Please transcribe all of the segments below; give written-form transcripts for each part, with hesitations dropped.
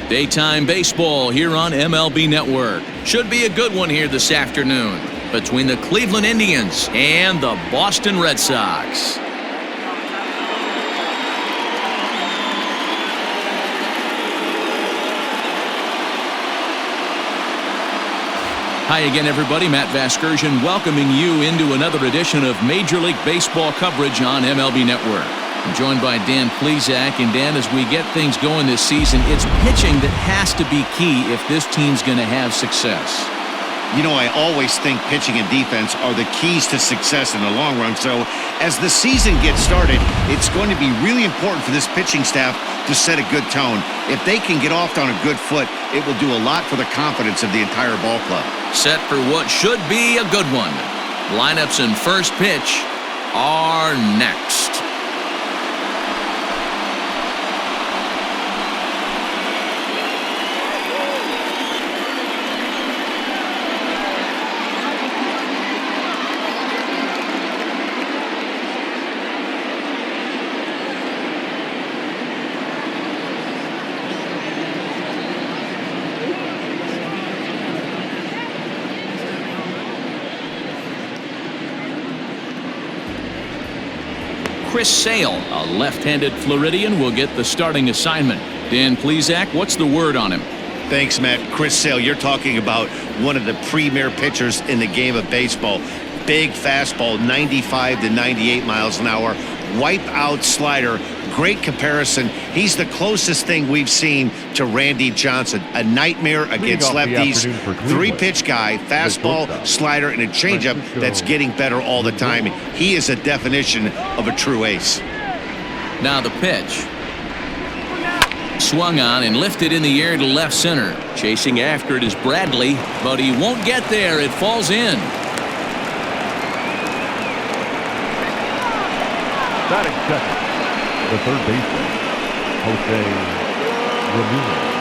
Daytime baseball here on MLB Network. Should be a good one here this afternoon between the Cleveland Indians and the Boston Red Sox. Hi again, everybody. Matt Vasgersian welcoming you into another edition of Major League Baseball coverage on MLB Network. I'm joined by Dan Plesac. And Dan, as we get things going this season, it's pitching that has to be key if this team's going to have success. You know, I always think pitching and defense are the keys to success in the long run. So as the season gets started, it's going to be really important for this pitching staff to set a good tone. If they can get off on a good foot, it will do a lot for the confidence of the entire ball club. Set for what should be a good one. Lineups and first pitch are next. Chris Sale, a left-handed Floridian, will get the starting assignment. Dan Plesac, what's the word on him? Thanks, Matt. Chris Sale, you're talking about one of the premier pitchers in the game of baseball. Big fastball, 95 to 98 miles an hour. Wipe-out slider. Great comparison. He's the closest thing we've seen to Randy Johnson. A nightmare against lefties. Three-pitch guy, fastball, slider, and a changeup that's getting better all the time. He is a definition of a true ace. Now the pitch. Swung on and lifted in the air to left center. Chasing after it is Bradley, but he won't get there. It falls in. Batting second, the third baseman, Ramirez.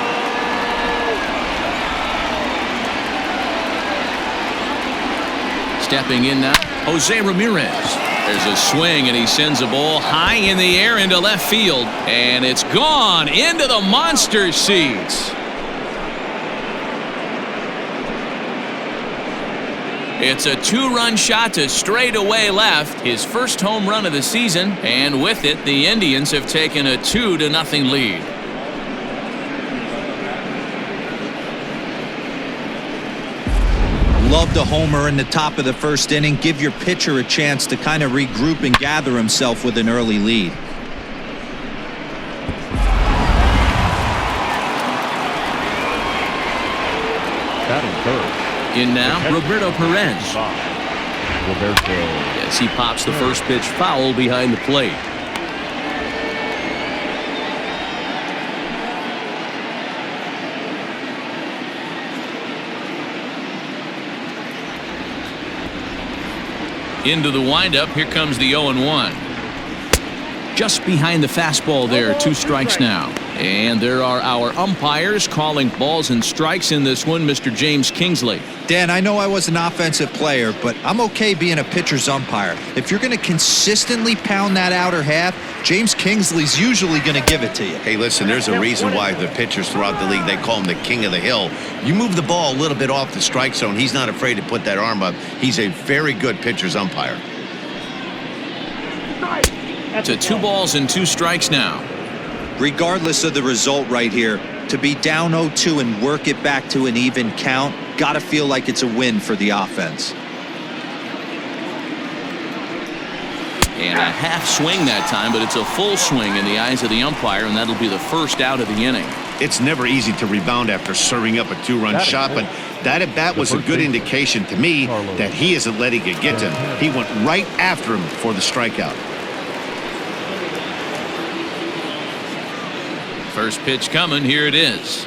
Stepping in now, Ramirez. There's a swing, and he sends a ball high in the air into left field, and it's gone into the monster seats. It's a two-run shot to straightaway left, his first home run of the season, and with it, the Indians have taken a 2-0 lead. Love the homer in the top of the first inning. Give your pitcher a chance to kind of regroup and gather himself with an early lead. Batting third. In now, Roberto Perez. Roberto. Yes, he pops the first pitch foul behind the plate. Into the windup, here comes the 0-1. Just behind the fastball there, 2 strikes now. And there are our umpires calling balls and strikes in this one, Mr. James Kingsley. Dan, I know I was an offensive player, but I'm okay being a pitcher's umpire. If you're going to consistently pound that outer half, James Kingsley's usually going to give it to you. Hey, listen, there's a reason why the pitchers throughout the league, they call him the king of the hill. You move the ball a little bit off the strike zone, he's not afraid to put that arm up. He's a very good pitcher's umpire. To 2 balls and 2 strikes now. Regardless of the result right here, to be down 0-2 and work it back to an even count, got to feel like it's a win for the offense. And a half swing that time, but it's a full swing in the eyes of the umpire, and that'll be the first out of the inning. It's never easy to rebound after serving up a 2-run shot, but that at bat was a good indication to me that he isn't letting it get to him. He went right after him for the strikeout. First pitch coming, here it is.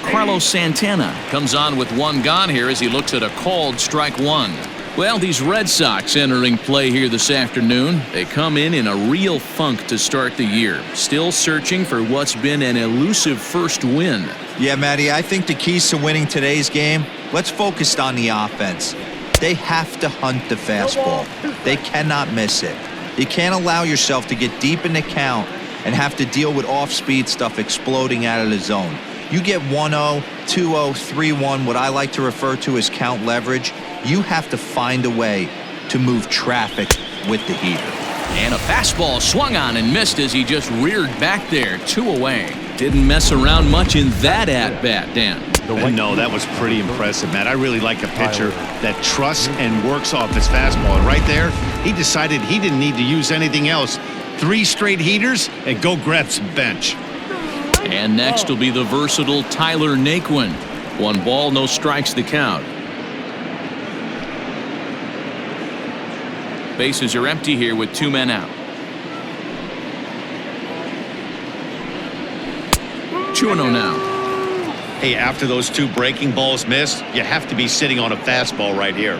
Carlos Santana comes on with 1 gone here as he looks at a called strike 1. Well, these Red Sox entering play here this afternoon. They come in a real funk to start the year. Still searching for what's been an elusive first win. Yeah, Matty, I think the keys to winning today's game, let's focus on the offense. They have to hunt the fastball. They cannot miss it. You can't allow yourself to get deep in the count and have to deal with off-speed stuff exploding out of the zone. You get 1-0, 2-0, 3-1, what I like to refer to as count leverage. You have to find a way to move traffic with the heater. And a fastball swung on and missed as he just reared back there, 2 away. Didn't mess around much in that at-bat, Dan. No, that was pretty impressive, Matt. I really like a pitcher that trusts and works off his fastball. And right there, he decided he didn't need to use anything else. 3 straight heaters and go grab some bench. And next will be the versatile Tyler Naquin. 1 ball, no strikes the count. Bases are empty here with 2 men out. 2-0 now. Hey, after those 2 breaking balls missed, you have to be sitting on a fastball right here.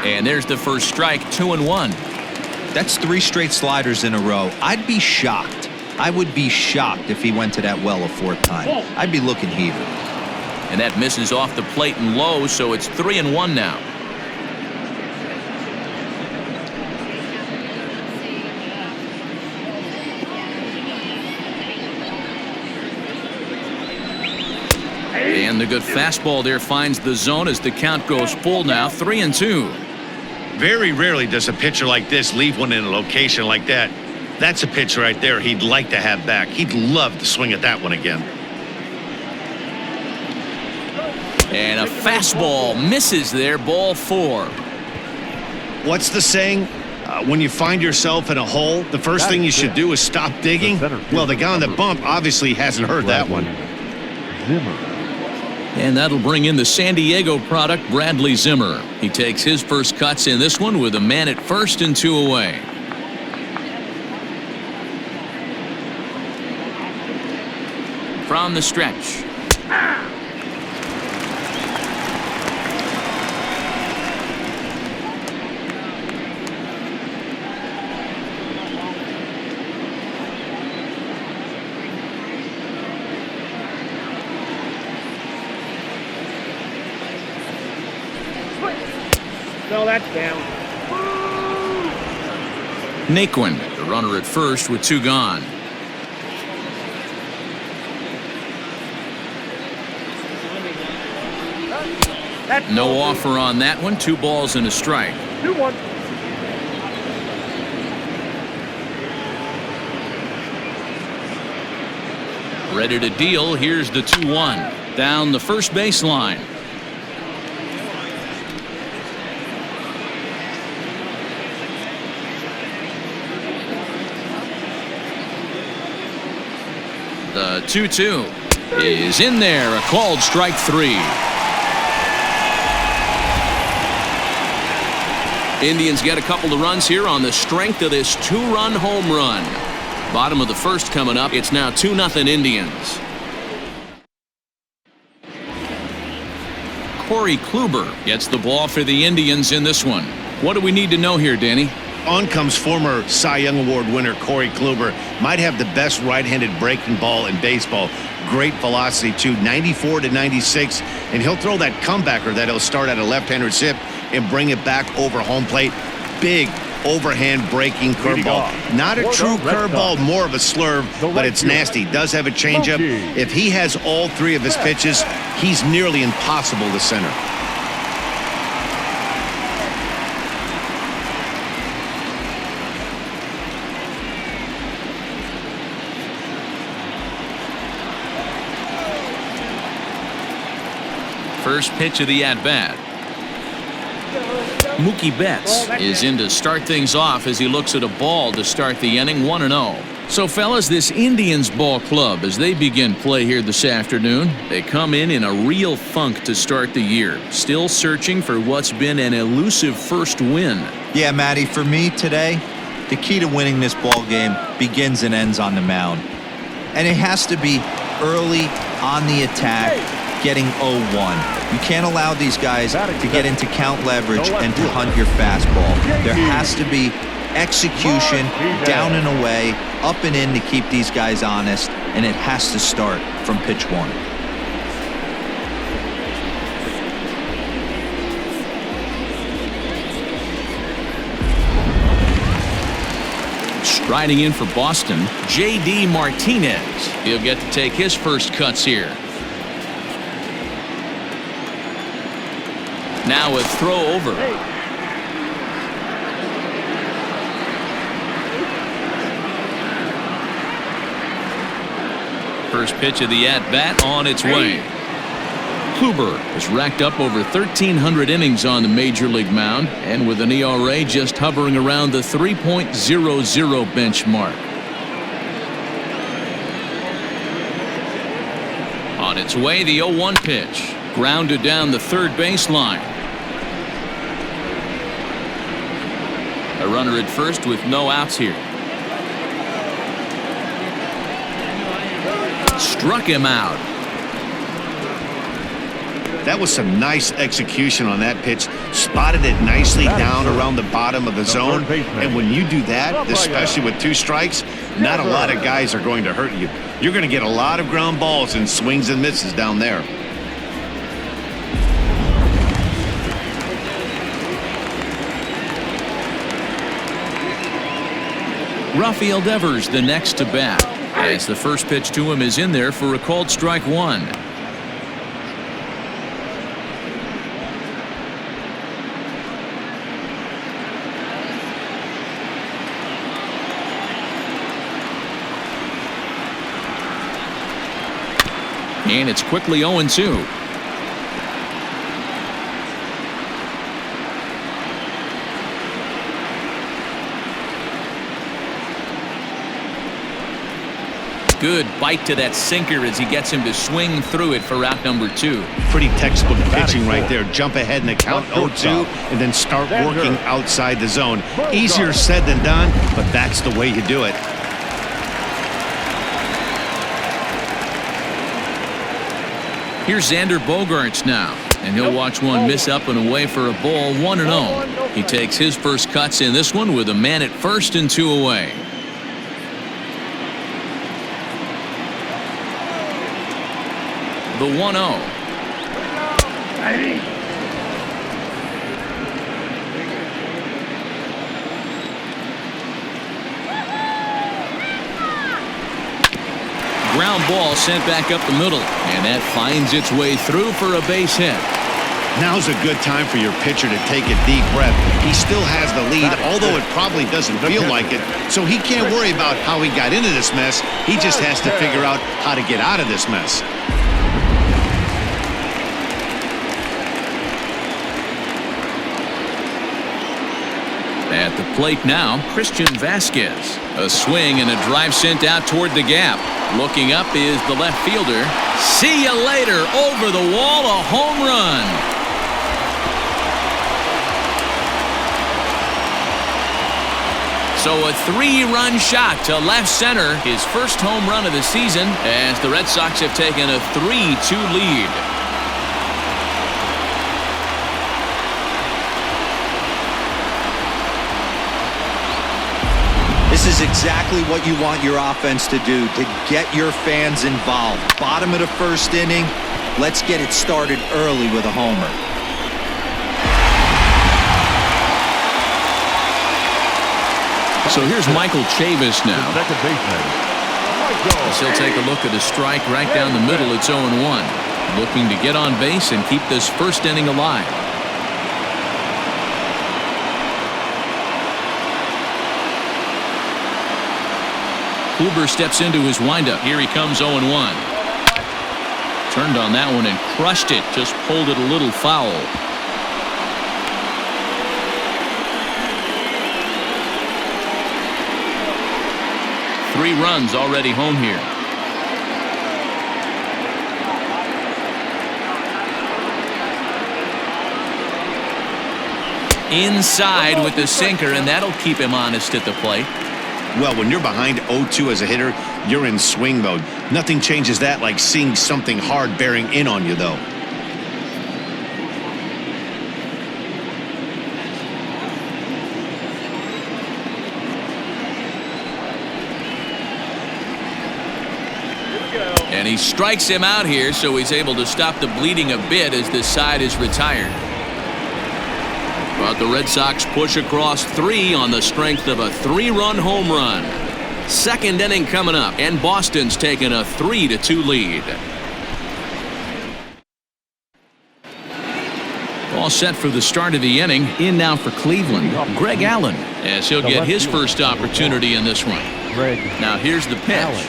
And there's the first strike, 2-1. That's 3 straight sliders in a row. I'd be shocked. I would be shocked if he went to that well a 4th time. I'd be looking heater. And that misses off the plate and low, so it's 3-1 now. And the good fastball there finds the zone as the count goes full now, 3-2. Very rarely does a pitcher like this leave one in a location like that. That's a pitch right there he'd like to have back. He'd love to swing at that one again. And a fastball misses there, ball 4. What's the saying? When you find yourself in a hole, the first thing you should do is stop digging. Well, the guy on the bump obviously hasn't heard that one. Zimmer. And that'll bring in the San Diego product, Bradley Zimmer. He takes his first cuts in this one with a man at first and 2 away. From the stretch. No, that's down. Naquin, the runner at first with 2 gone. No offer on that one. 2 balls and a strike. 2-1. Ready to deal. Here's the 2-1. Down the first baseline. The 2-2 is in there. A called strike 3. Indians get a couple of runs here on the strength of this 2-run home run. Bottom of the first coming up. It's now 2-0 Indians. Corey Kluber gets the ball for the Indians in this one. What do we need to know here, Danny? On comes former Cy Young Award winner Corey Kluber. Might have the best right-handed breaking ball in baseball. Great velocity too, 94 to 96, and he'll throw that comebacker that he'll start at a left-hander's hip and bring it back over home plate. Big overhand breaking curveball. Not a true curveball, more of a slurve, but it's nasty. Does have a changeup. If he has all 3 of his pitches, he's nearly impossible to center. First pitch of the at-bat. Mookie Betts is in to start things off as he looks at a ball to start the inning, 1-0. So, fellas, this Indians ball club, as they begin play here this afternoon, they come in a real funk to start the year. Still searching for what's been an elusive first win. Yeah, Matty, for me today, the key to winning this ball game begins and ends on the mound. And it has to be early on the attack, getting 0-1. You can't allow these guys to get into count leverage and to hunt your fastball. There has to be execution, down and away, up and in to keep these guys honest, and it has to start from pitch 1. Riding in for Boston, J.D. Martinez. He'll get to take his first cuts here. Now a throw over. First pitch of the at-bat on its way. Kluber has racked up over 1,300 innings on the Major League mound, and with an ERA just hovering around the 3.00 benchmark. On its way, the 0-1 pitch. Grounded down the third baseline. A runner at first with no outs here. Struck him out. That was some nice execution on that pitch. Spotted it nicely down around the bottom of the zone. And when you do that, especially with 2 strikes, not a lot of guys are going to hurt you. You're going to get a lot of ground balls and swings and misses down there. Rafael Devers the next to bat, as the first pitch to him is in there for a called strike 1. And it's quickly 0-2. Good bite to that sinker as he gets him to swing through it for out number 2. Pretty textbook pitching right there. Jump ahead in the count 0-2 and then start working outside the zone. Easier said than done, but that's the way you do it. Here's Xander Bogaerts now, and he'll watch one miss up and away for a ball, 1-0. He takes his first cuts in this one with a man at first and 2 away. The 1-0. Ground ball sent back up the middle, and that finds its way through for a base hit. Now's a good time for your pitcher to take a deep breath. He still has the lead, although it probably doesn't feel like it, so he can't worry about how he got into this mess. He just has to figure out how to get out of this mess. At the plate now, Christian Vasquez. A swing and a drive sent out toward the gap. Looking up is the left fielder. See you later. Over the wall, a home run. So a 3-run shot to left center. His first home run of the season as the Red Sox have taken a 3-2 lead. This is exactly what you want your offense to do, to get your fans involved. Bottom of the first inning, let's get it started early with a homer. So here's Michael Chavis now. Second baseman. As he'll take a look at a strike right down the middle. It's 0-1. Looking to get on base and keep this first inning alive. Kluber steps into his windup. Here he comes 0-1. Turned on that one and crushed it. Just pulled it a little foul. Three runs already home here. Inside with the sinker, and that'll keep him honest at the plate. Well, when you're behind 0-2 as a hitter, you're in swing mode. Nothing changes that like seeing something hard bearing in on you, though. And he strikes him out here, so he's able to stop the bleeding a bit as this side is retired. But the Red Sox push across 3 on the strength of a 3-run home run. Second inning coming up, and Boston's taking a 3-2 lead. All set for the start of the inning. In now for Cleveland, Greg Allen, as he'll get his first opportunity in this one. Now here's the pitch.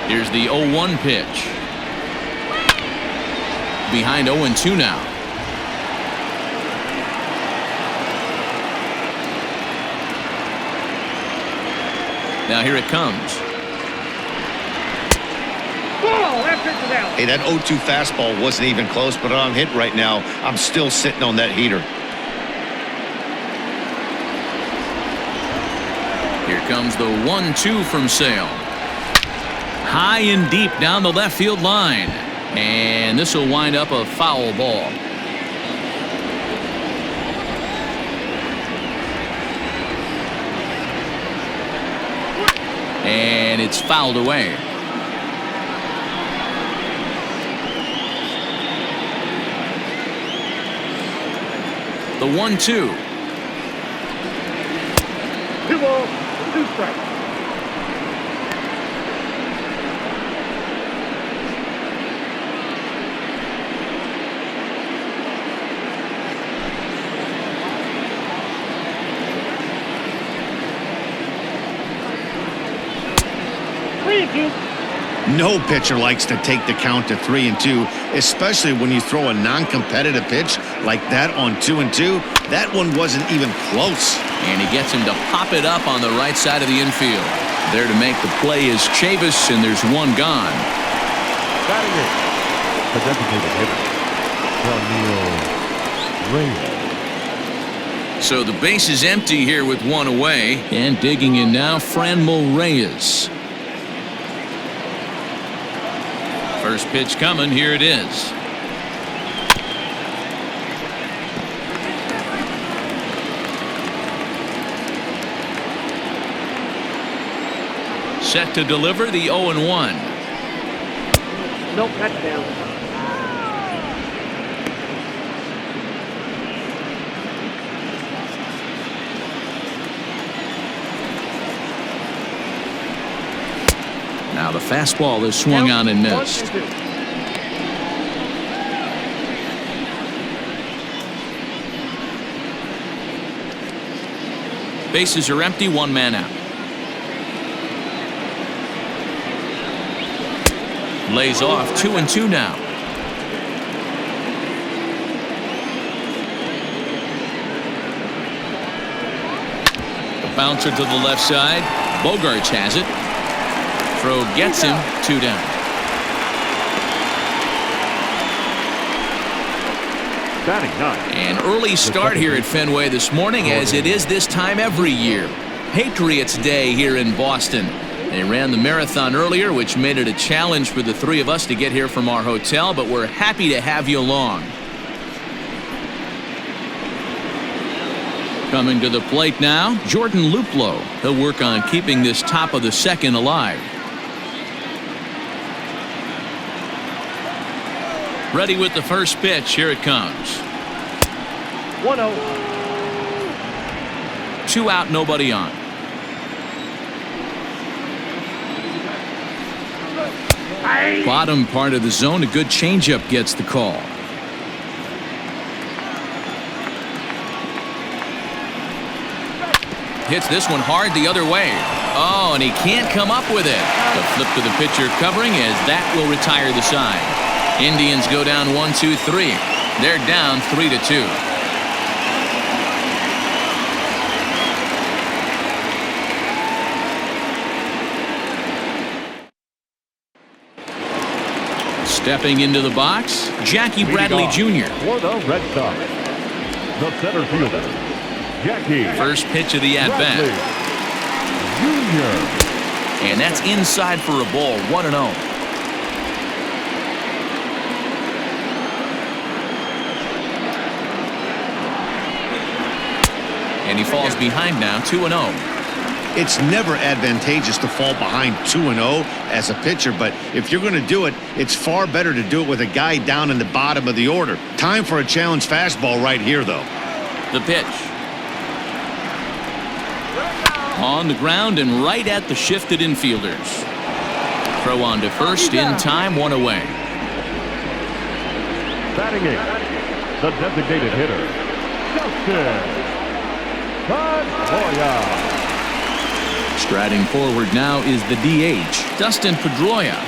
Here's the 0-1 pitch. Behind 0-2 now. Now here it comes. Hey, that 0-2 fastball wasn't even close, but I'm hit right now. I'm still sitting on that heater. Here comes the 1-2 from Sale. High and deep down the left field line. And this will wind up a foul ball. And it's fouled away. The 1-2. 2 balls, 2 strikes. No pitcher likes to take the count to 3-2, especially when you throw a non-competitive pitch like that on 2-2. That one wasn't even close. And he gets him to pop it up on the right side of the infield. There to make the play is Chavis, and there's one gone. Batting it, the designated hitter, Ramirez. So the base is empty here with one away. And digging in now, Franmil Reyes. First pitch coming. Here it is. Set to deliver the 0-1. No touchdown. Now the fastball is swung on and missed. Bases are empty, one man out. Lays off 2-2 now. The bouncer to the left side. Bogarts has it. Throw gets him, 2 down. Batting 9. An early start here at Fenway this morning, as it is this time every year. Patriots Day here in Boston. They ran the marathon earlier, which made it a challenge for the 3 of us to get here from our hotel, but we're happy to have you along. Coming to the plate now, Jordan Luplow. He'll work on keeping this top of the second alive. Ready with the first pitch. Here it comes. 1-0. 2 out, nobody on. Bottom part of the zone, a good changeup gets the call. Hits this one hard the other way. Oh, and he can't come up with it. The flip to the pitcher covering, as that will retire the side. Indians go down 1-2-3. They're down 3-2. Stepping into the box, Jackie Bradley Jr. For the Red Sox, the center fielder, Jackie. First pitch of the at-bat. Jr. And that's inside for a ball, 1-0. And he falls behind now, 2-0. it's never advantageous to fall behind 2-0 as a pitcher, but if you're going to do it, it's far better to do it with a guy down in the bottom of the order. Time for a challenge fastball right here, though. The pitch. On the ground and right at the shifted infielders. Throw on to first in time, one away. Batting eighth, the designated hitter, Dustin Pedroia. Striding forward now is the DH, Dustin Pedroia.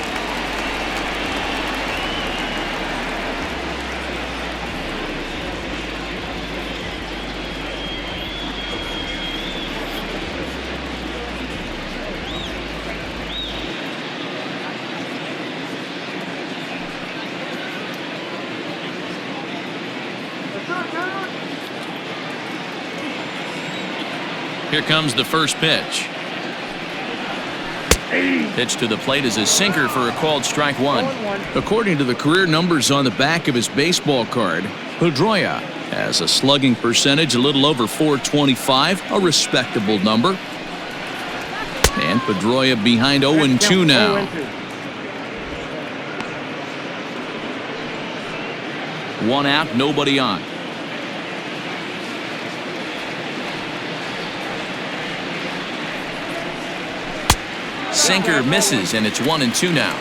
Here comes the first pitch. Pitch to the plate is a sinker for a called strike one. According to the career numbers on the back of his baseball card, Pedroia has a slugging percentage a little over .425, a respectable number. And Pedroia behind 0-2 now. 1 out, nobody on. Sinker misses, and it's 1-2 now.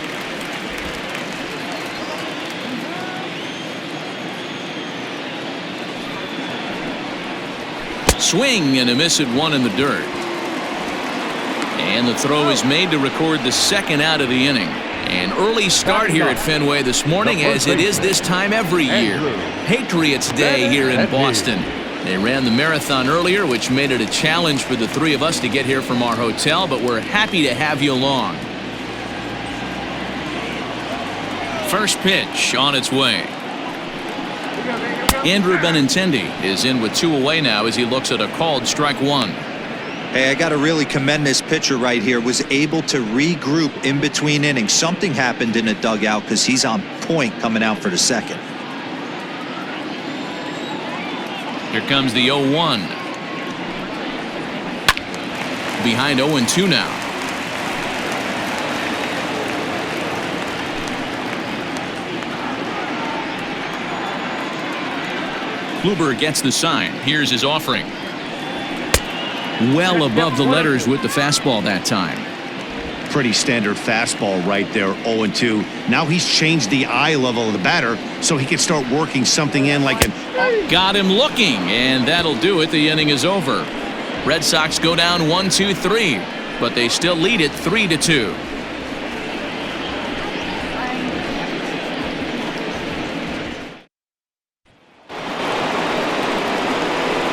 Swing and a miss at 1 in the dirt. And the throw is made to record the second out of the inning. An early start here at Fenway this morning, as it is this time every year. Patriots Day here in Boston. They ran the marathon earlier, which made it a challenge for the three of us to get here from our hotel, but we're happy to have you along. First pitch on its way. Andrew Benintendi is in with 2 away now as he looks at a called strike one. Hey, I got to really commend this pitcher right here. Was able to regroup in between innings. Something happened in the dugout because he's on point coming out for the second. Here comes the 0-1. Behind 0-2 now. Kluber gets the sign. Here's his offering. Well above the letters with the fastball that time. Pretty standard fastball right there, 0-2. Now he's changed the eye level of the batter so he can start working something in like an... Got him looking, and that'll do it. The inning is over. Red Sox go down 1-2-3, but they still lead it 3-2.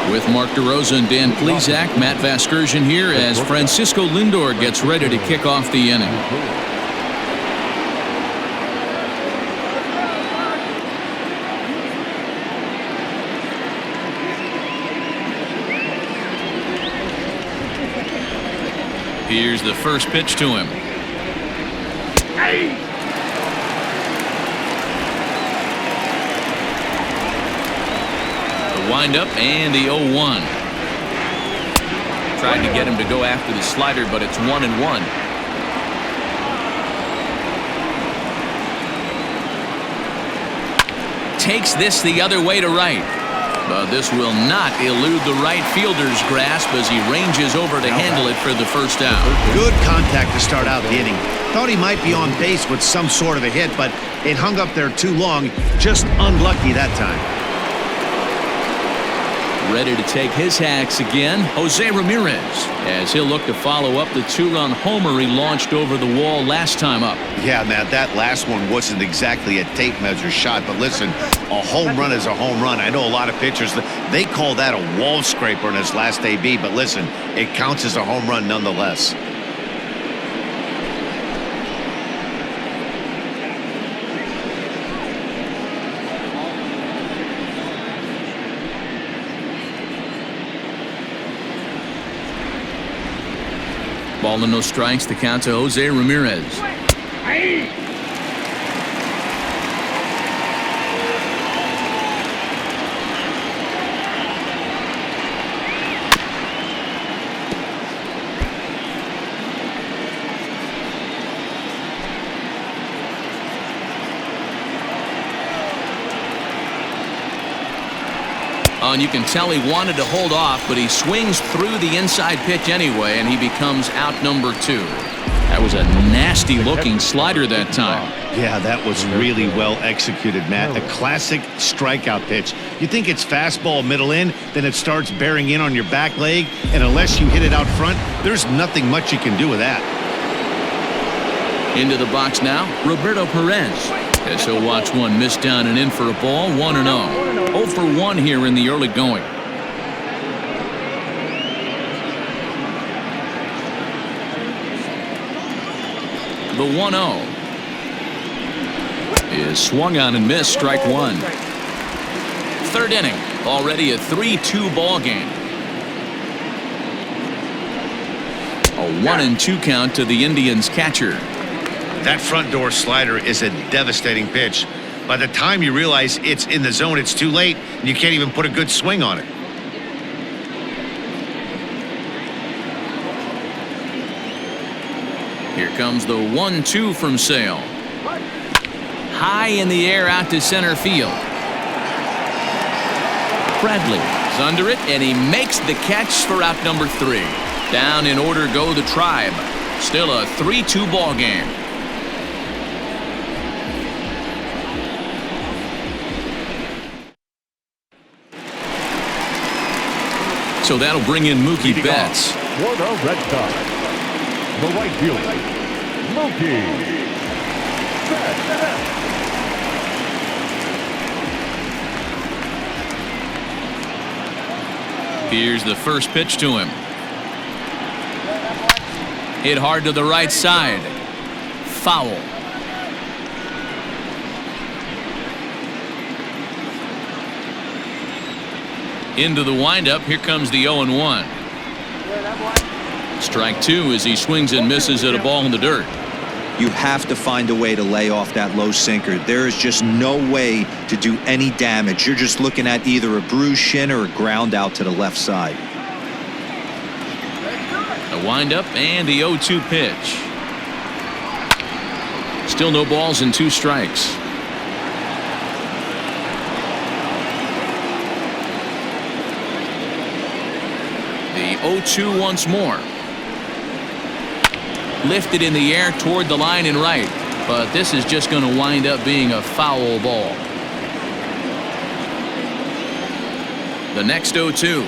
With Mark DeRosa and Dan Plesac, Matt Vasgersian here as Francisco Lindor gets ready to kick off the inning. Here's the first pitch to him. Windup and the 0-1. Tried to get him to go after the slider, but it's 1-1. Takes this the other way to right. But this will not elude the right fielder's grasp as he ranges over to handle it for the first out. Good contact to start out the inning. Thought he might be on base with some sort of a hit, but it hung up there too long. Just unlucky that time. Ready to take his hacks again, Jose Ramirez, as he'll look to follow up the 2-run homer he launched over the wall last time up. Yeah, man, that last one wasn't exactly a tape measure shot, but listen, a home run is a home run. I know a lot of pitchers, they call that a wall scraper in his last AB, but listen, it counts as a home run nonetheless. Ball and no strikes, the count to Jose Ramirez. and you can tell he wanted to hold off, but he swings through the inside pitch anyway, and he becomes out number 2. That was a nasty-looking slider that time. Yeah, that was really well executed, Matt. A classic strikeout pitch. You think it's fastball middle in, then it starts bearing in on your back leg, and unless you hit it out front, there's nothing much you can do with that. Into the box now, Roberto Perez. As he'll watch one miss down and in for a ball, 1-0. 0 for 1 here in the early going. The 1-0 is swung on and missed, strike 1. Third inning, already a 3-2 ball game. A 1-2 count to the Indians catcher. That front door slider is a devastating pitch. By the time you realize it's in the zone, it's too late, and you can't even put a good swing on it. Here comes the 1-2 from Sale. High in the air out to center field. Bradley is under it, and he makes the catch for out number 3. Down in order go the Tribe. Still a 3-2 ball game. So that'll bring in Mookie Betts. For the Red Sox, the right fielder, Mookie Betts. Here's the first pitch to him. Hit hard to the right side. Foul. Into the windup. Here comes the 0-1. Strike 2 as he swings and misses at a ball in the dirt. You have to find a way to lay off that low sinker. There is just no way to do any damage. You're just looking at either a bruised shin or a ground out to the left side. A windup and the 0-2 pitch. Still no balls and 2 strikes. The 0-2 once more. Lifted in the air toward the line and right, but this is just going to wind up being a foul ball. The next 0-2.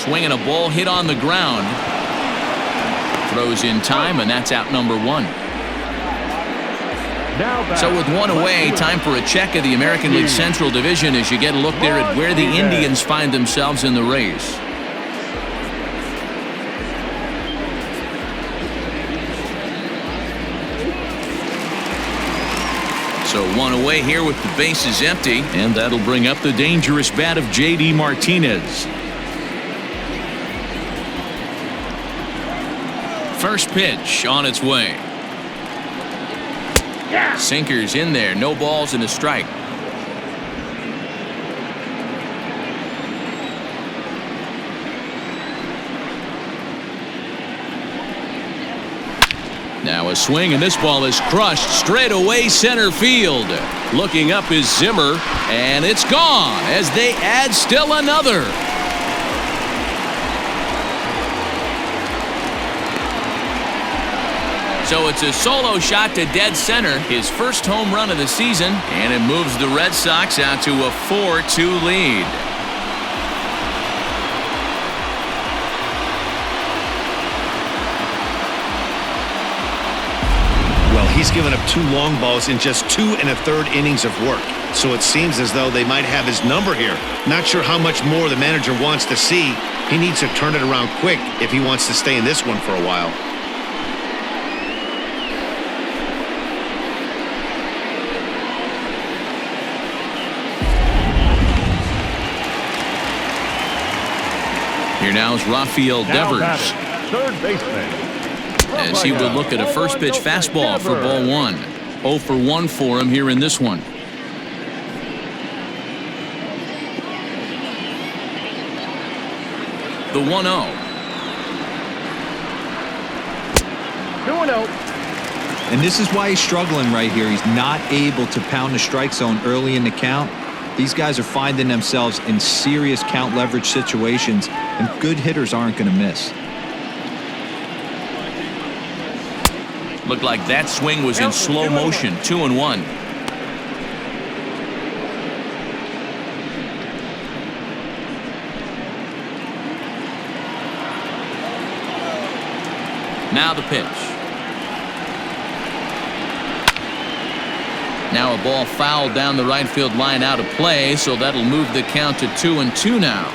Swinging a ball hit on the ground. Throws in time, and that's out number 1. So with one away, time for a check of the American League Central Division as you get a look there at where the Indians find themselves in the race. So one away here with the bases empty, and that'll bring up the dangerous bat of J.D. Martinez. First pitch on its way. Sinker's in there, no balls and a strike. Now a swing, and this ball is crushed straight away center field. Looking up is Zimmer, and it's gone as they add still another. So it's a solo shot to dead center, his first home run of the season, and it moves the Red Sox out to a 4-2 lead. He's given up 2 long balls in just 2 1/3 innings of work. So it seems as though they might have his number here. Not sure how much more the manager wants to see. He needs to turn it around quick if he wants to stay in this one for a while. Here now is Rafael Devers. Third baseman. As he will look at a first pitch fastball for ball 1. 0 for 1 for him here in this one. The 1-0. 2-0. And this is why he's struggling right here. He's not able to pound the strike zone early in the count. These guys are finding themselves in serious count leverage situations, and good hitters aren't going to miss. Looked like that swing was in slow motion. 2-1. Now the pitch. Now a ball fouled down the right field line, out of play, so that'll move the count to 2-2 now.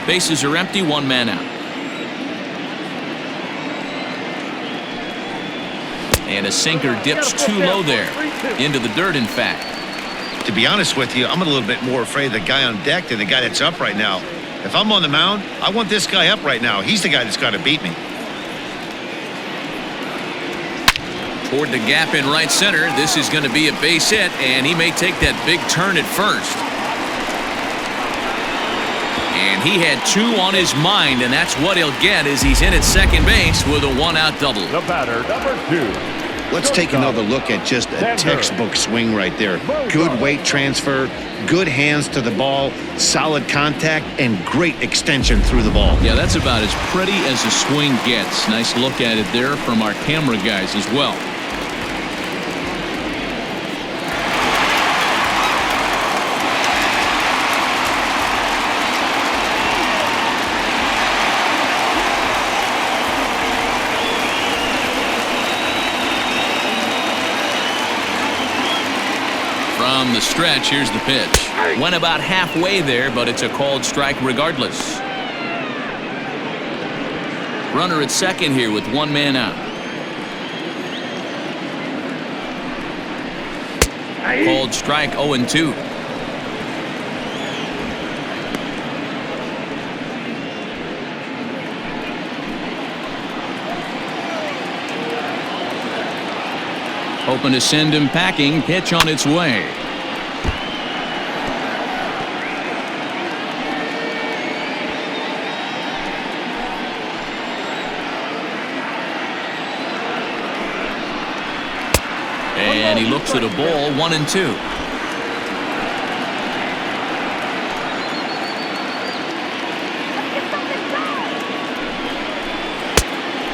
Bases are empty, one man out. And a sinker dips too low there. Into the dirt, in fact. To be honest with you, I'm a little bit more afraid of the guy on deck than the guy that's up right now. If I'm on the mound, I want this guy up right now. He's the guy that's got to beat me. Toward the gap in right center. This is going to be a base hit, and he may take that big turn at first. And he had two on his mind, and that's what he'll get as he's in at second base with a one-out double. The batter, number 2. Let's take another look at just a textbook swing right there. Good weight transfer, good hands to the ball, solid contact, and great extension through the ball. Yeah, that's about as pretty as a swing gets. Nice look at it there from our camera guys as well. From the stretch, here's the pitch. Went about halfway there, but it's a called strike regardless. Runner at second here with one man out. Called strike, 0-2. Hoping to send him packing. Pitch on its way. And he looks at a ball, 1-2.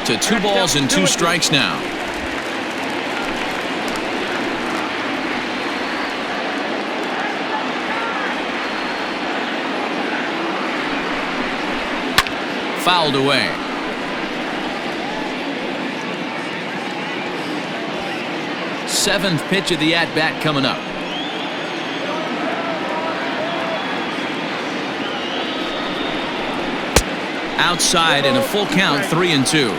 To 2 balls and 2 strikes now. Fouled away. Seventh pitch of the at-bat coming up. Outside and a full count, 3-2.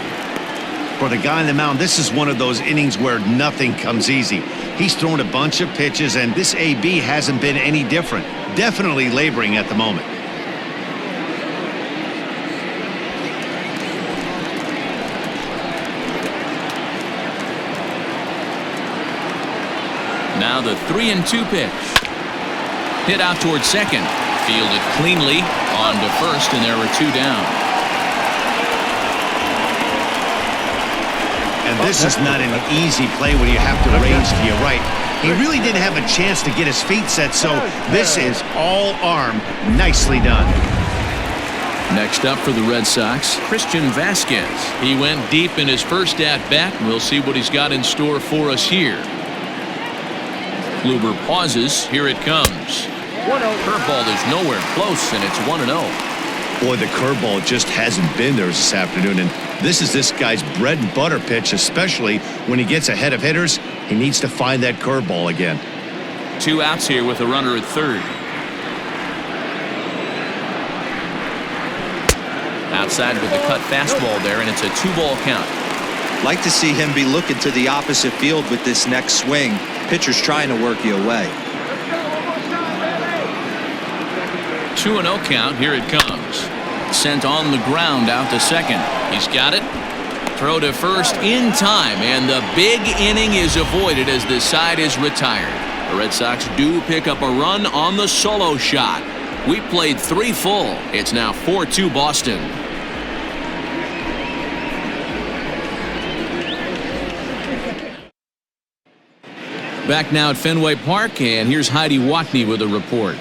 For the guy on the mound, this is one of those innings where nothing comes easy. He's thrown a bunch of pitches, and this AB hasn't been any different. Definitely laboring at the moment. Now the 3-2 pitch. Hit out towards second. Fielded cleanly on to first, and there were 2 down. And this is not an easy play when you have to range to your right. He really didn't have a chance to get his feet set, so this is all arm. Nicely done. Next up for the Red Sox, Christian Vasquez. He went deep in his first at-bat. We'll see what he's got in store for us here. Kluber pauses. Here it comes. Curveball is nowhere close, and it's 1-0. Boy, the curveball just hasn't been there this afternoon, and this is this guy's bread and butter pitch, especially when he gets ahead of hitters. He needs to find that curveball again. 2 outs here with a runner at third. Outside with the cut fastball there, and it's a 2-ball count. Like to see him be looking to the opposite field with this next swing. Pitcher's trying to work you away. 2-0 count. Here it comes. Sent on the ground out to second. He's got it. Throw to first in time, and the big inning is avoided as the side is retired. The Red Sox do pick up a run on the solo shot. We played 3 full. It's now 4-2 Boston. Back now at Fenway Park, and here's Heidi Watney with a report.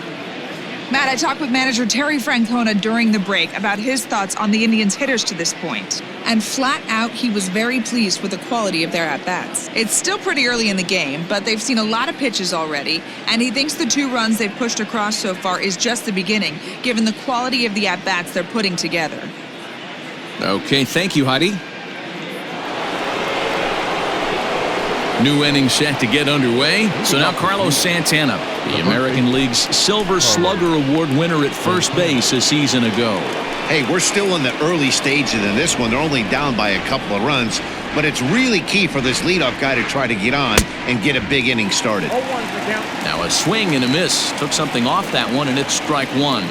Matt, I talked with manager Terry Francona during the break about his thoughts on the Indians' hitters to this point. And flat out, he was very pleased with the quality of their at-bats. It's still pretty early in the game, but they've seen a lot of pitches already, and he thinks the 2 runs they've pushed across so far is just the beginning, given the quality of the at-bats they're putting together. Okay, thank you, Heidi. New inning set to get underway. So now Carlos Santana, the American League's Silver Slugger Award winner at first base a season ago. Hey, we're still in the early stages of this one. They're only down by a couple of runs, but it's really key for this leadoff guy to try to get on and get a big inning started. Now a swing and a miss. Took something off that one, and it's strike 1.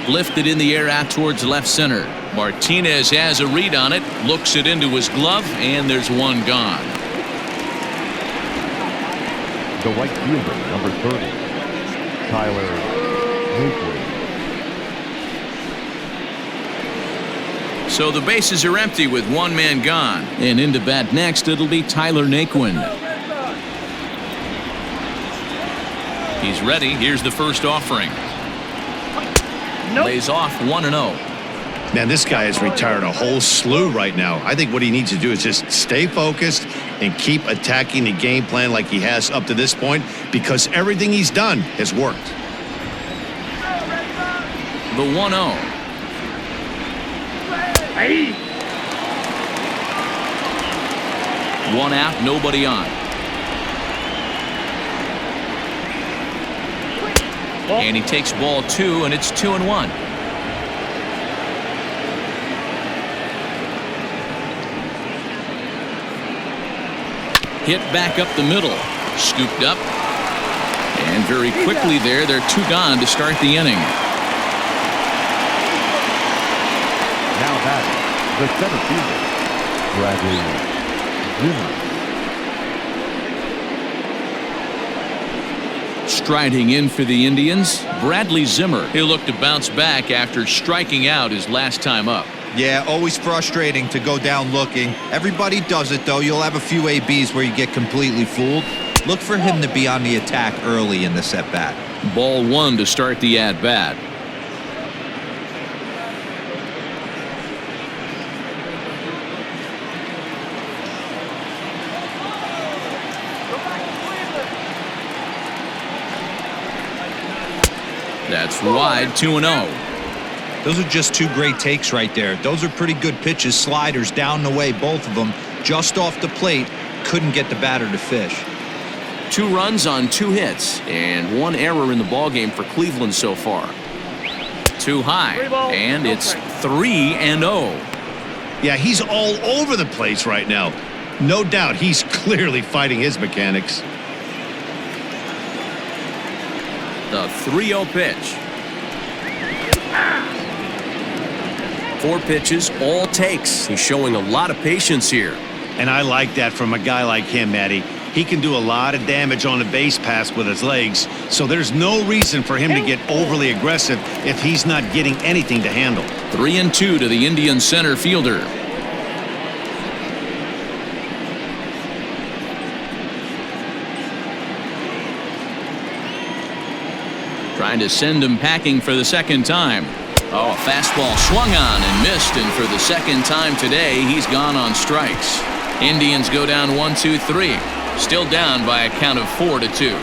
Lifted in the air out towards left center. Martinez has a read on it, looks it into his glove, and there's one gone. The right fielder, number 30, Tyler Naquin. So the bases are empty with one man gone. And into bat next, it'll be Tyler Naquin. He's ready. Here's the first offering. Lays off 1-0. Man, this guy has retired a whole slew right now. I think what he needs to do is just stay focused and keep attacking the game plan like he has up to this point, because everything he's done has worked. The 1-0. One out, nobody on. And he takes ball 2, and it's 2-1. Hit back up the middle. Scooped up. And very quickly there, they're 2 gone to start the inning. Now batting, the center fielder, Bradley Zimmer. Striding in for the Indians, Bradley Zimmer. He'll look to bounce back after striking out his last time up. Yeah, always frustrating to go down looking. Everybody does it, though. You'll have a few ABs where you get completely fooled. Look for him to be on the attack early in this at-bat. Ball 1 to start the at-bat. That's wide, 2-0. Those are just 2 great takes right there. Those are pretty good pitches, sliders down the way, both of them. Just off the plate, couldn't get the batter to fish. 2 runs on 2 hits, and 1 error in the ballgame for Cleveland so far. Too high, and it's 3-0. Yeah, he's all over the place right now. No doubt he's clearly fighting his mechanics. The 3-0 pitch. 4 pitches, all takes. He's showing a lot of patience here. And I like that from a guy like him, Matty. He can do a lot of damage on a base pass with his legs, so there's no reason for him to get overly aggressive if he's not getting anything to handle. 3-2 to the Indian center fielder. Trying to send him packing for the second time. Oh, a fastball swung on and missed, and for the second time today, he's gone on strikes. Indians go down 1-2-3. Still down by a count of 4-2.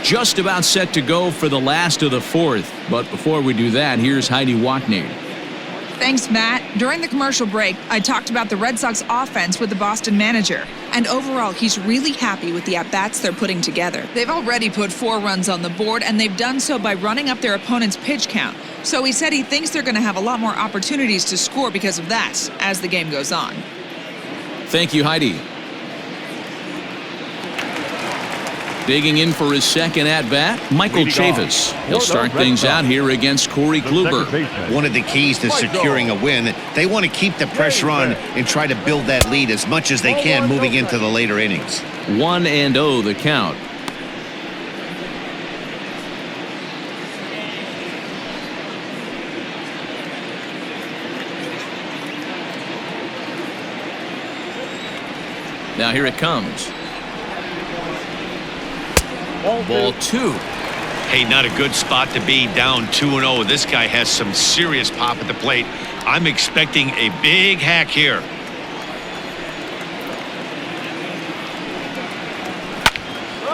Just about set to go for the last of the 4th. But before we do that, here's Heidi Watney. Thanks, Matt. During the commercial break, I talked about the Red Sox offense with the Boston manager. And overall, he's really happy with the at-bats they're putting together. They've already put 4 runs on the board, and they've done so by running up their opponent's pitch count. So he said he thinks they're going to have a lot more opportunities to score because of that as the game goes on. Thank you, Heidi. Digging in for his second at-bat, Michael Chavis. He'll start things out here against Corey Kluber. One of the keys to securing a win, they want to keep the pressure on and try to build that lead as much as they can moving into the later innings. 1-0 the count. Now here it comes. Ball 2. Hey, not a good spot to be, down 2-0. This guy has some serious pop at the plate. I'm expecting a big hack here.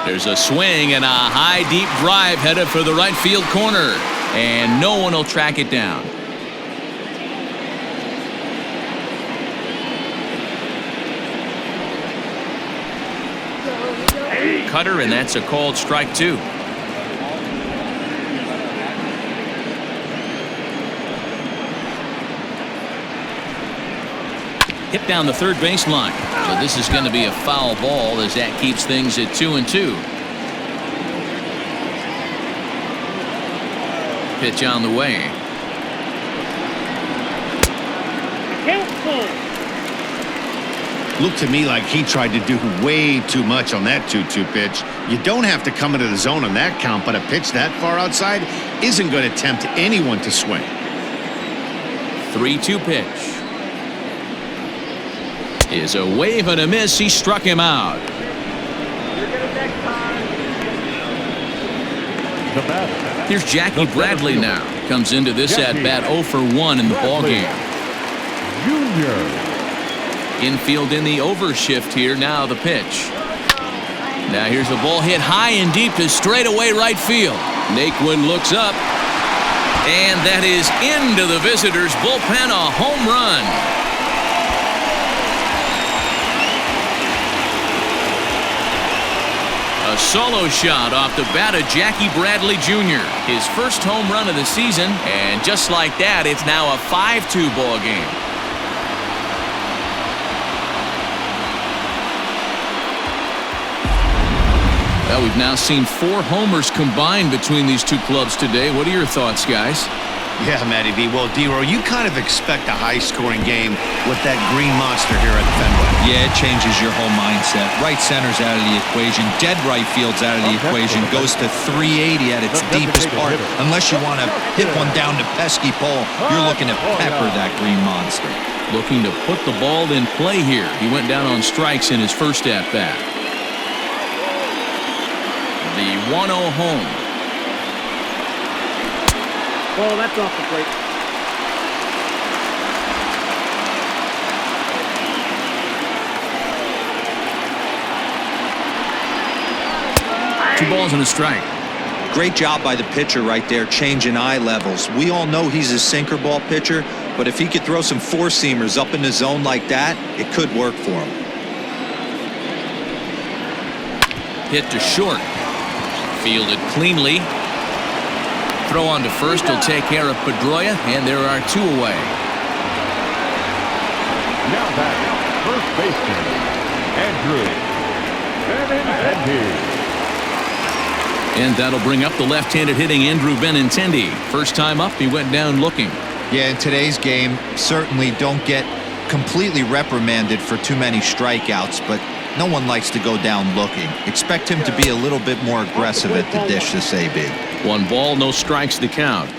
There's a swing and a high deep drive headed for the right field corner, and no one will track it down. Cutter, and that's a called strike 2. Hit down the third baseline. So this is going to be a foul ball as that keeps things at 2-2. Pitch on the way. Looked to me like he tried to do way too much on that 2-2 pitch. You don't have to come into the zone on that count, but a pitch that far outside isn't going to tempt anyone to swing. 3-2 pitch. Is a wave and a miss. He struck him out. Here's Jackie Bradley now. Comes into this at bat 0 for 1 in the ballgame. Infield in the overshift here. Now the pitch. Now here's a ball hit high and deep to straightaway right field. Naquin looks up, and that is into the visitors' bullpen. A home run. A solo shot off the bat of Jackie Bradley Jr. His first home run of the season, and just like that, it's now a 5-2 ball game. Well, we've now seen 4 homers combined between these two clubs today. What are your thoughts, guys? Yeah, Matty V. Well, D-Row, you kind of expect a high-scoring game with that green monster here at the Fenway. Yeah, it changes your whole mindset. Right center's out of the equation. Dead right field's out of the equation. Goes to 380 at its deepest part. Unless you want to hit one down to pesky pole, you're looking to pepper that green monster. Looking to put the ball in play here. He went down on strikes in his first at-bat. The 1-0 home. Oh, that's off the plate. Two balls and a strike. Great job by the pitcher right there, changing eye levels. We all know he's a sinker ball pitcher, but if he could throw some four-seamers up in the zone like that, it could work for him. Hit to short. Fielded cleanly. Throw on to first will take care of Pedroia, and there are 2 away. Now back, first baseman, Andrew Benintendi. And that'll bring up the left-handed hitting Andrew Benintendi. First time up, he went down looking. Yeah, in today's game, certainly don't get completely reprimanded for too many strikeouts, but no one likes to go down looking. Expect him to be a little bit more aggressive at the dish this AB. 1 ball, no strikes to count.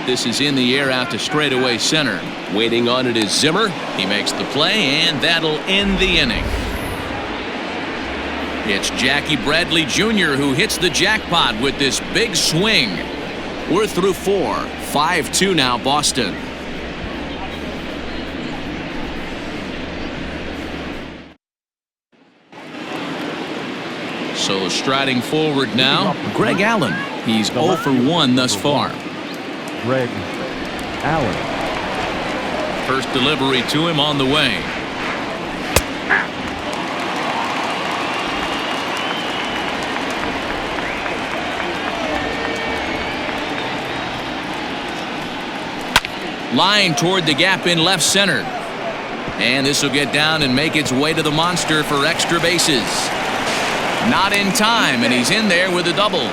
This is in the air out to straightaway center. Waiting on it is Zimmer. He makes the play, and that'll end the inning. It's Jackie Bradley Jr. who hits the jackpot with this big swing. We're through 4. 5-2 now, Boston. So striding forward now, Greg Allen. He's 0 for 1 thus far. Greg Allen. First delivery to him on the way. Line toward the gap in left center. And this will get down and make its way to the monster for extra bases. Not in time, and he's in there with a double.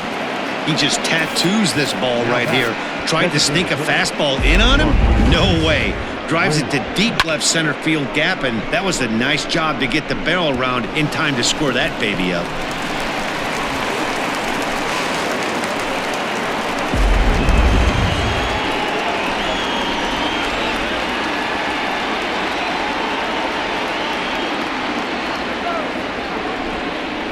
He just tattoos this ball right here. Tried to sneak a fastball in on him? No way. Drives it to deep left center field gap, and that was a nice job to get the barrel around in time to score that baby up.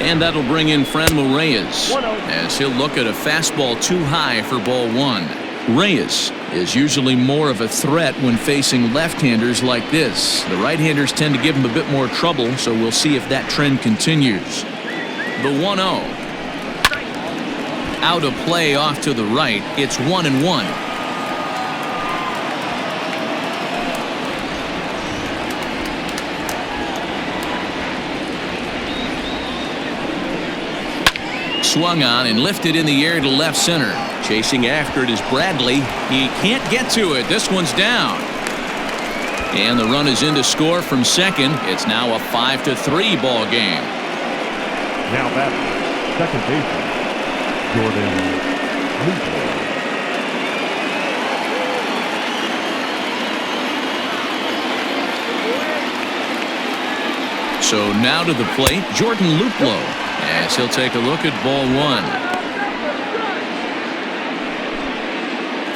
And that'll bring in Ramirez as he'll look at a fastball too high for ball one. Reyes is usually more of a threat when facing left-handers like this. The right-handers tend to give him a bit more trouble, so we'll see if that trend continues. The 1-0. Out of play off to the right. It's 1-1. Swung on and lifted in the air to left center. Chasing after it is Bradley. He can't get to it. This one's down. And the run is in to score from second. It's now a 5-3 ball game. Now batting, second baseman, Jordan Lupo. So now to the plate, Jordan Luplow, as he'll take a look at ball one.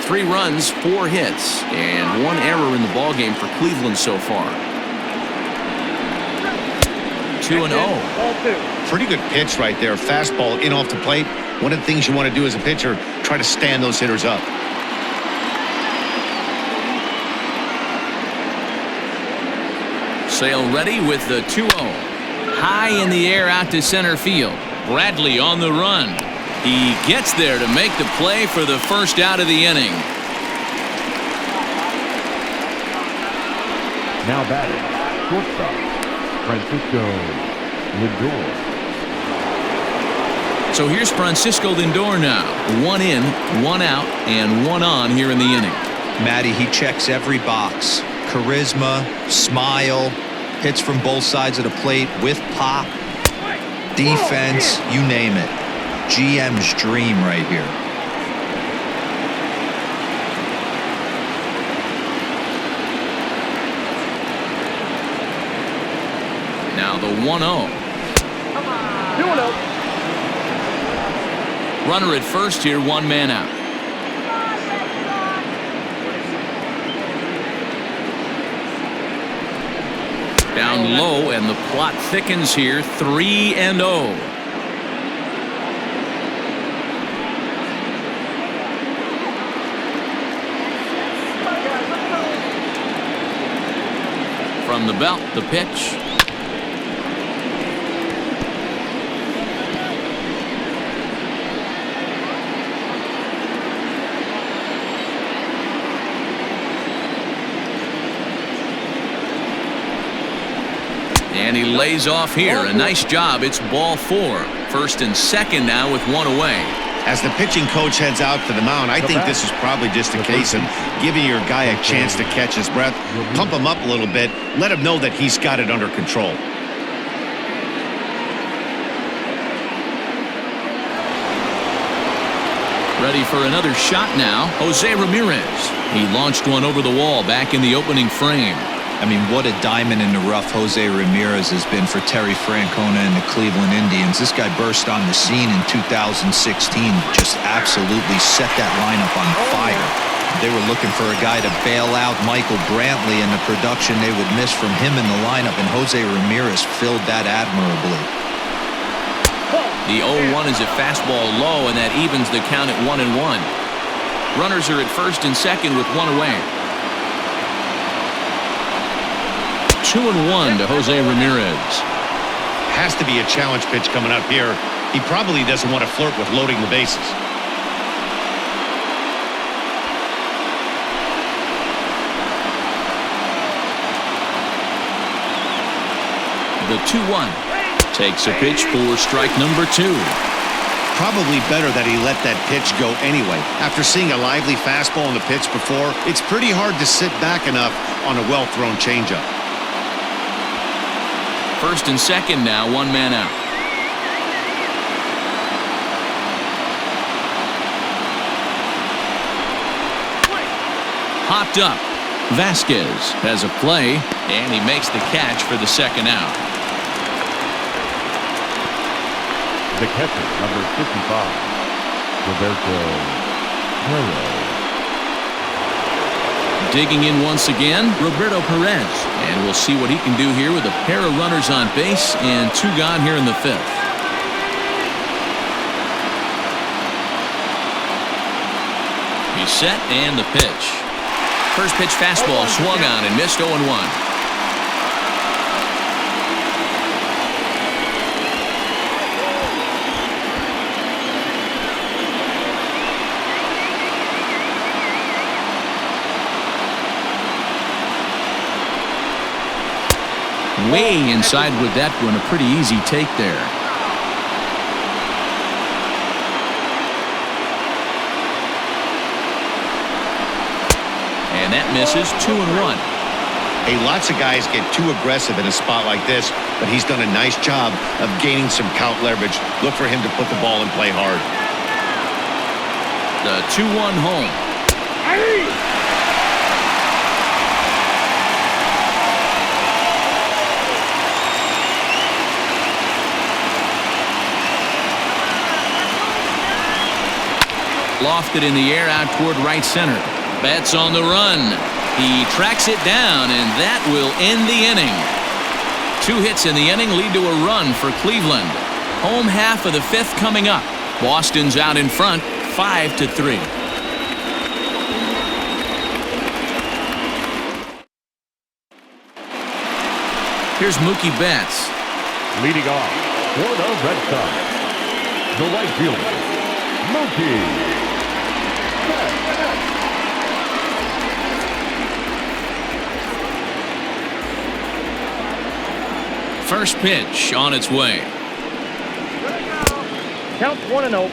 3 runs, 4 hits, and 1 error in the ballgame for Cleveland so far. 2-0. Pretty good pitch right there. Fastball in off the plate. One of the things you want to do as a pitcher, try to stand those hitters up. Sale ready with the 2-0. High in the air out to center field. Bradley on the run. He gets there to make the play for the first out of the inning. Now batting, shortstop, Francisco Lindor. So here's Francisco Lindor now. 1 in, 1 out, and 1 on here in the inning. Matty, he checks every box. Charisma, smile, hits from both sides of the plate with pop, defense, you name it. GM's dream right here. Now the 1-0. Runner at first here, 1 man out. Down low, and the plot thickens here. 3-0. From the belt, the pitch. And he lays off here. A nice job. It's ball 4. First and second now with 1 away. As the pitching coach heads out for the mound, I think this is probably just a case of giving your guy a chance to catch his breath, pump him up a little bit, let him know that he's got it under control. Ready for another shot now. Jose Ramirez. He launched one over the wall back in the opening frame. I mean, what a diamond in the rough Jose Ramirez has been for Terry Francona and the Cleveland Indians. This guy burst on the scene in 2016, just absolutely set that lineup on fire. They were looking for a guy to bail out Michael Brantley and the production they would miss from him in the lineup, and Jose Ramirez filled that admirably. The 0-1 is a fastball low, and that evens the count at 1-1. Runners are at first and second with 1 away. 2-1 to Jose Ramirez. Has to be a challenge pitch coming up here. He probably doesn't want to flirt with loading the bases. The 2-1 takes a pitch for strike number 2. Probably better that he let that pitch go anyway. After seeing a lively fastball on the pitch before, it's pretty hard to sit back enough on a well-thrown changeup. First and second now, 1 man out. Hopped up. Vasquez has a play, and he makes the catch for the second out. The catcher, number 55, Roberto Perez. Digging in once again, Roberto Perez. And we'll see what he can do here with a pair of runners on base and 2 gone here in the 5th. He's set and the pitch. First pitch fastball swung on and missed 0-1. Way inside with that one. A pretty easy take there. And that misses. 2-1. Hey, lots of guys get too aggressive in a spot like this, but he's done a nice job of gaining some count leverage. Look for him to put the ball and play hard. The 2-1 home. Lofted in the air out toward right center. Betts on the run. He tracks it down, and that will end the inning. 2 hits in the inning lead to a run for Cleveland. Home half of the 5th coming up. Boston's out in front, 5-3. Here's Mookie Betts. Leading off for the Red Sox, the right fielder, Mookie. First pitch on its way. Count 1-0.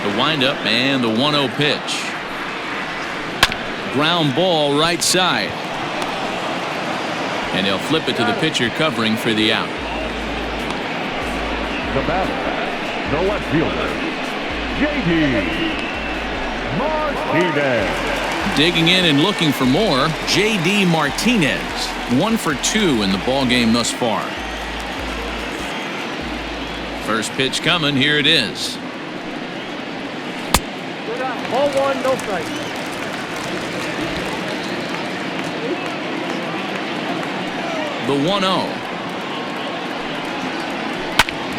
The windup and the 1-0 pitch. Ground ball right side. And they'll flip it to the pitcher covering for the out. The batter, the left fielder, J.D. Martinez. Digging in and looking for more, J.D. Martinez. 1 for 2 in the ball game thus far. First pitch coming. Here it is. Ball 1, no strike. The 1-0.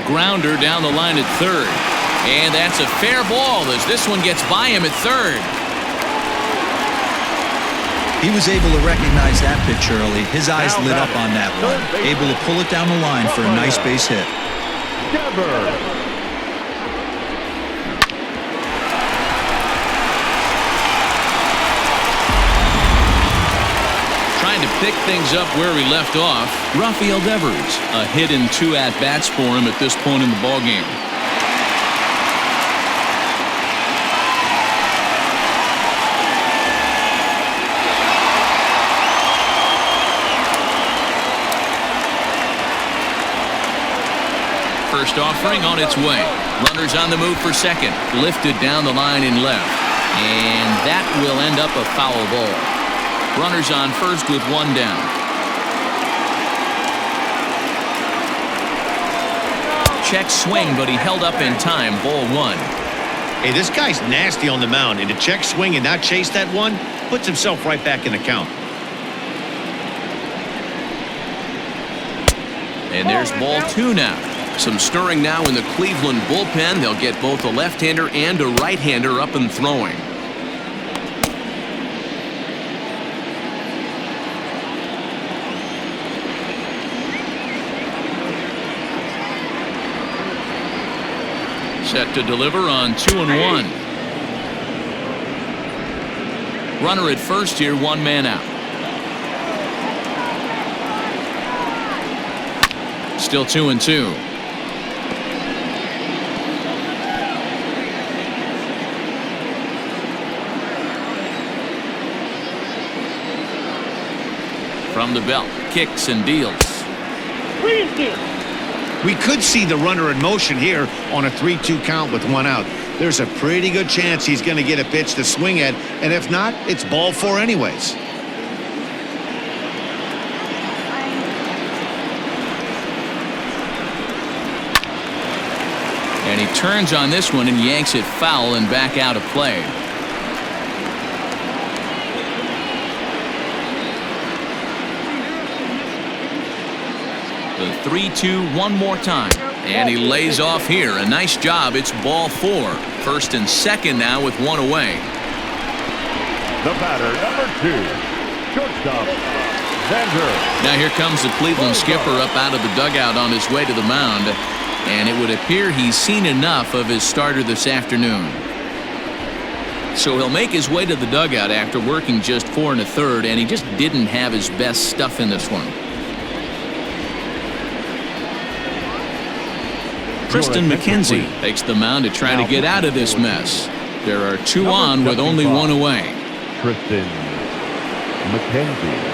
Grounder down the line at third. And that's a fair ball as this one gets by him at third. He was able to recognize that pitch early. His eyes lit up on that one. Able to pull it down the line for a nice base hit. Trying to pick things up where he left off. Rafael Devers. A hit and 2 at-bats for him at this point in the ballgame. First offering on its way. Runners on the move for second. Lifted down the line in left. And that will end up a foul ball. Runners on first with 1 down. Check swing, but he held up in time. Ball 1. Hey, this guy's nasty on the mound, and to check swing and not chase that one puts himself right back in the count. And there's ball 2 now. Some stirring now in the Cleveland bullpen. They'll get both a left-hander and a right-hander up and throwing. Set to deliver on 2-1. Runner at first here, 1 man out. Still 2-2. From the belt, kicks and deals. We could see the runner in motion here on a 3-2 count with 1 out. There's a pretty good chance he's going to get a pitch to swing at, and if not, it's ball 4 anyways. And he turns on this one and yanks it foul and back out of play. The 3-2 one more time. And he lays off here. A nice job. It's ball 4. First and second now with one away. The batter, number 2, shortstop, Zimmer. Now here comes the Cleveland skipper up out of the dugout on his way to the mound. And it would appear he's seen enough of his starter this afternoon. So he'll make his way to the dugout after working just 4 1/3, and he just didn't have his best stuff in this one. Tristan McKenzie takes the mound to try to get out of this mess. There are 2 on with only 1 away. Tristan McKenzie.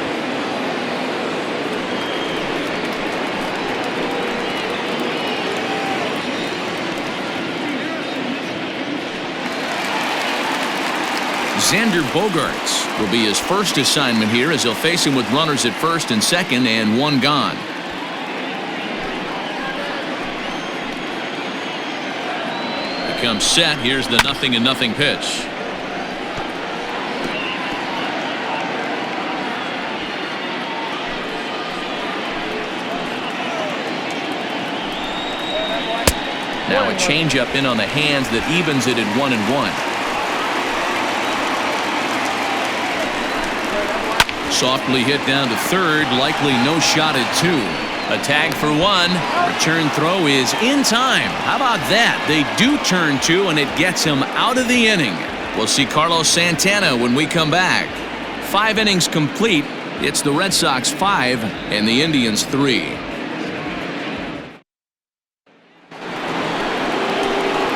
Xander Bogaerts will be his first assignment here as he'll face him with runners at first and second and 1 gone. He comes set. Here's the 0-0 pitch. Now a changeup in on the hands that evens it at 1-1. Softly hit down to third, likely no shot at 2. A tag for 1. Return throw is in time. How about that? They do turn 2, and it gets him out of the inning. We'll see Carlos Santana when we come back. 5 innings complete. It's the Red Sox 5 and the Indians 3.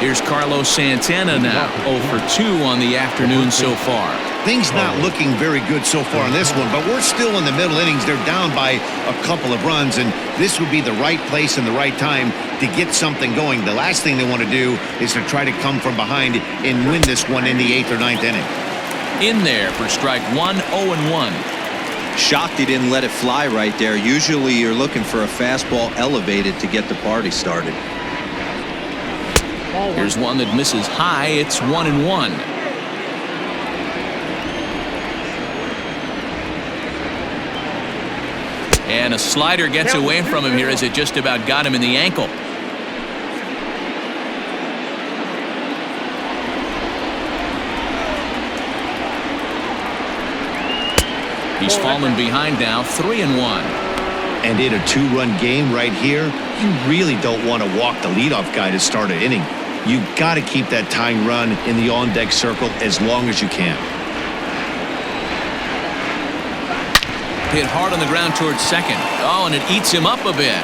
Here's Carlos Santana now, 0 for 2 on the afternoon so far. Things not looking very good so far in this one, but we're still in the middle innings. They're down by a couple of runs, and this would be the right place and the right time to get something going. The last thing they want to do is to try to come from behind and win this one in the 8th or 9th inning. In there for strike 1, 0-1. Shocked he didn't let it fly right there. Usually you're looking for a fastball elevated to get the party started. Here's one that misses high. It's 1-1. And a slider gets away from him here as it just about got him in the ankle. He's fallen behind now, 3-1. And in a 2-run game right here, you really don't want to walk the leadoff guy to start an inning. You've got to keep that tying run in the on-deck circle as long as you can. Hit hard on the ground towards second. Oh, and it eats him up a bit.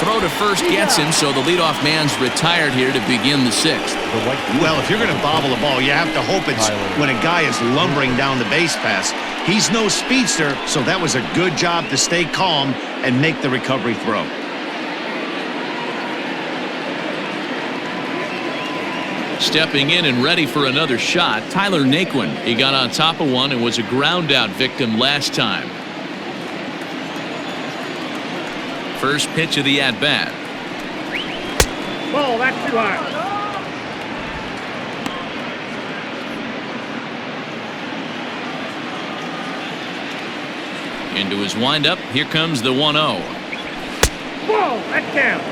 Throw to first gets him, so the leadoff man's retired here to begin the 6th. Well, if you're going to bobble the ball, you have to hope it's when a guy is lumbering down the base pass. He's no speedster, so that was a good job to stay calm and make the recovery throw. Stepping in and ready for another shot, Tyler Naquin. He got on top of one and was a ground-out victim last time. First pitch of the at-bat. Ball, that's too high. Into his windup. Here comes the 1-0. Whoa, that's down.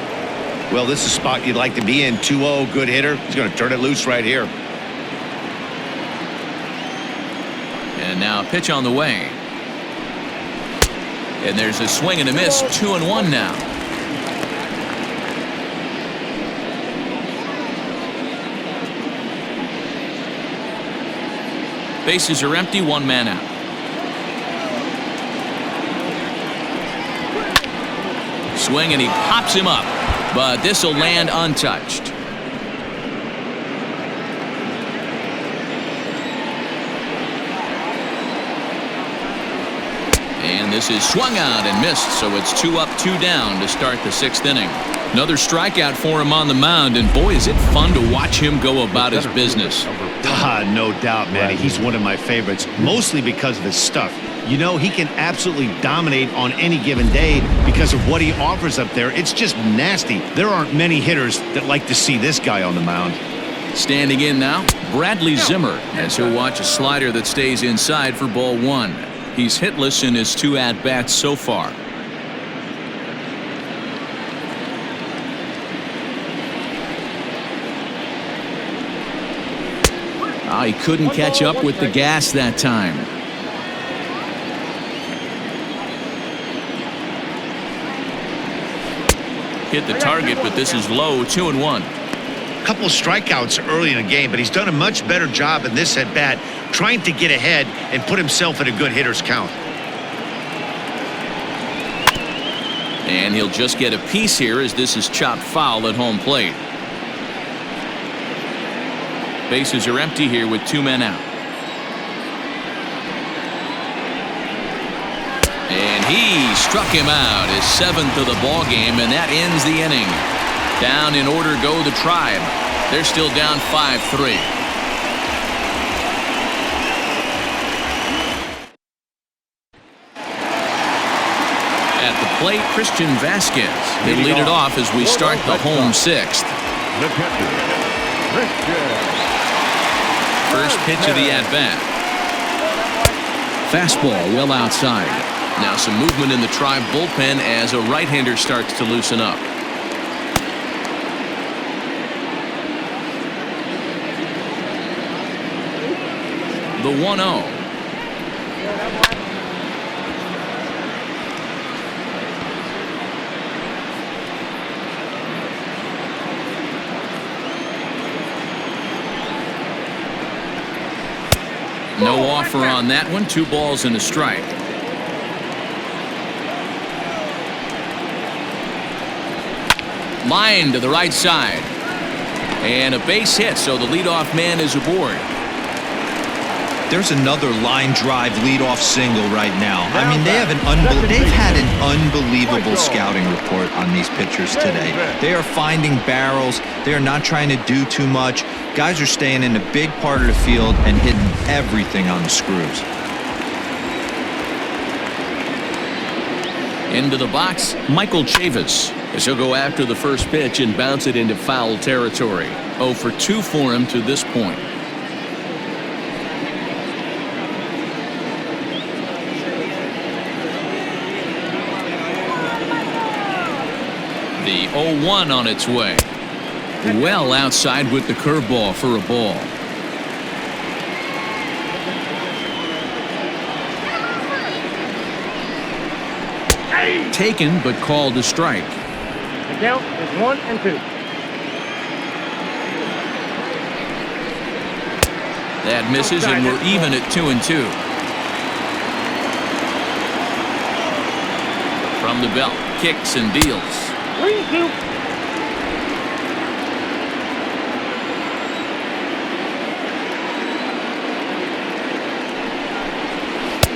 Well, this is a spot you'd like to be in. 2-0, good hitter. He's going to turn it loose right here. And now a pitch on the way. And there's a swing and a miss. 2-1 now. Bases are empty. 1 man out. Swing, and he pops him up. But this will land untouched. And this is swung out and missed, so it's 2 up, 2 down to start the 6th inning. Another strikeout for him on the mound, and boy, is it fun to watch him go about his business. No doubt, Manny. He's one of my favorites, mostly because of his stuff. You know, he can absolutely dominate on any given day because of what he offers up there. It's just nasty. There aren't many hitters that like to see this guy on the mound. Standing in now, Bradley Zimmer, as he'll watch a slider that stays inside for ball 1. He's hitless in his 2 at-bats so far. He couldn't catch up with the gas that time. Hit the target, but this is low. 2-1. Couple strikeouts early in the game, but he's done a much better job in this at bat, trying to get ahead and put himself in a good hitter's count. And he'll just get a piece here as this is chopped foul at home plate. Bases are empty here with 2 men out. And he struck him out, his 7th of the ball game, and that ends the inning. Down in order go the Tribe. They're still down 5-3. At the plate, Christian Vasquez. They lead it off as we start the home 6th. The catcher, Christian. First pitch of the at-bat. Fastball well outside. Now some movement in the Tribe bullpen as a right-hander starts to loosen up. The 1-0. No offer on that one. 2 balls and a strike. Line to the right side. And a base hit, so the leadoff man is aboard. There's another line drive leadoff single right now. I mean, they've had an unbelievable scouting report on these pitchers today. They are finding barrels. They are not trying to do too much. Guys are staying in a big part of the field and hitting everything on the screws. Into the box, Michael Chavis, as he'll go after the first pitch and bounce it into foul territory. 0 for 2 for him to this point. The 0-1 on its way. Well outside with the curveball for a ball. Taken but called a strike. The count is 1-2. That misses, and we're even at 2-2. From the belt, kicks and deals. 3-2.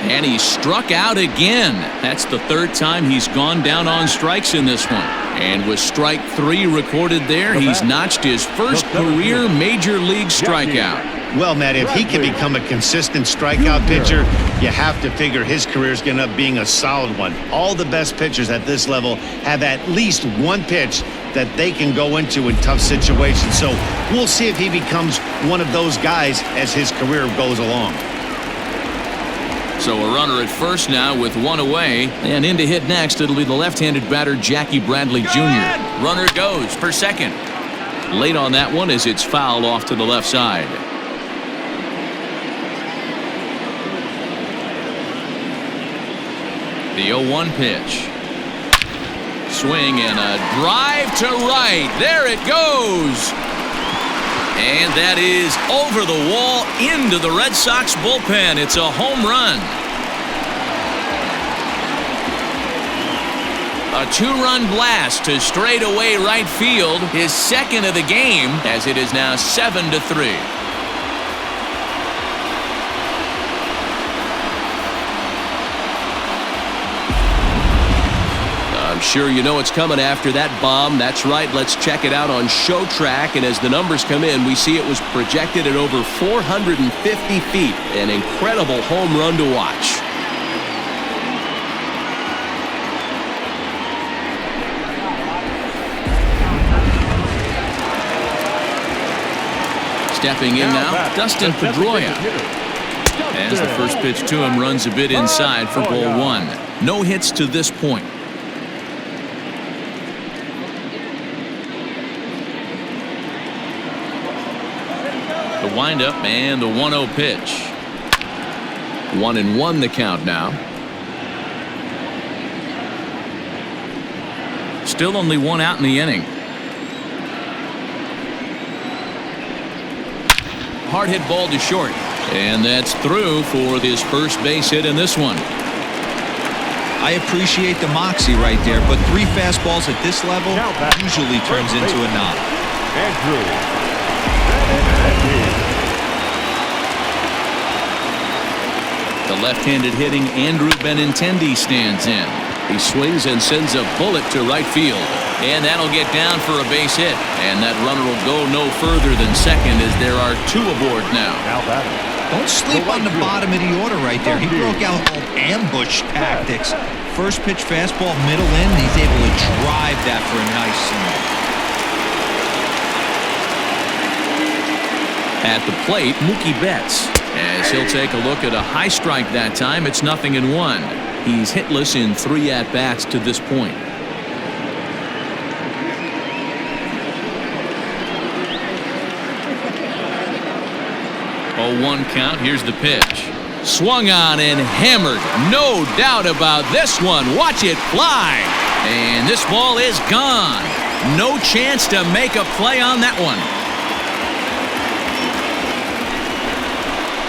And he struck out again. That's the 3rd time he's gone down on strikes in this one. And with strike 3 recorded there, he's notched his first career major league strikeout. Well, Matt, if he can become a consistent strikeout pitcher, you have to figure his career is going to end up being a solid one. All the best pitchers at this level have at least one pitch that they can go into in tough situations. So we'll see if he becomes one of those guys as his career goes along. So a runner at first now with 1 away, and in to hit next it'll be the left-handed batter Jackie Bradley Jr. Runner goes for second. Late on that one as it's fouled off to the left side. The 0-1 pitch. Swing and a drive to right. There it goes. And that is over the wall into the Red Sox bullpen. It's a home run. A 2-run blast to straightaway right field. His 2nd of the game, as it is now 7-3. I'm sure you know it's coming after that bomb. That's right. Let's check it out on Show Track. And as the numbers come in, we see it was projected at over 450 feet. An incredible home run to watch. Stepping in now, Dustin Pedroia. As the first pitch to him runs a bit inside for ball 1. No hits to this point. The windup and the 1-0 pitch. 1-1 the count now. Still only one out in the inning. Hard hit ball to short. And that's through for his first base hit in this one. I appreciate the moxie right there, but 3 fastballs at this level usually turns into a knock. The left-handed hitting Andrew Benintendi stands in. He swings and sends a bullet to right field. And that'll get down for a base hit. And that runner will go no further than second as there are 2 aboard now. Don't sleep on the bottom of the order right there. He broke out old ambush tactics. First pitch fastball, middle in. He's able to drive that for a nice swing. At the plate, Mookie Betts. As he'll take a look at a high strike that time, it's 0-1. He's hitless in 3 at-bats to this point. 0-1 count. Here's the pitch. Swung on and hammered. No doubt about this one. Watch it fly. And this ball is gone. No chance to make a play on that one.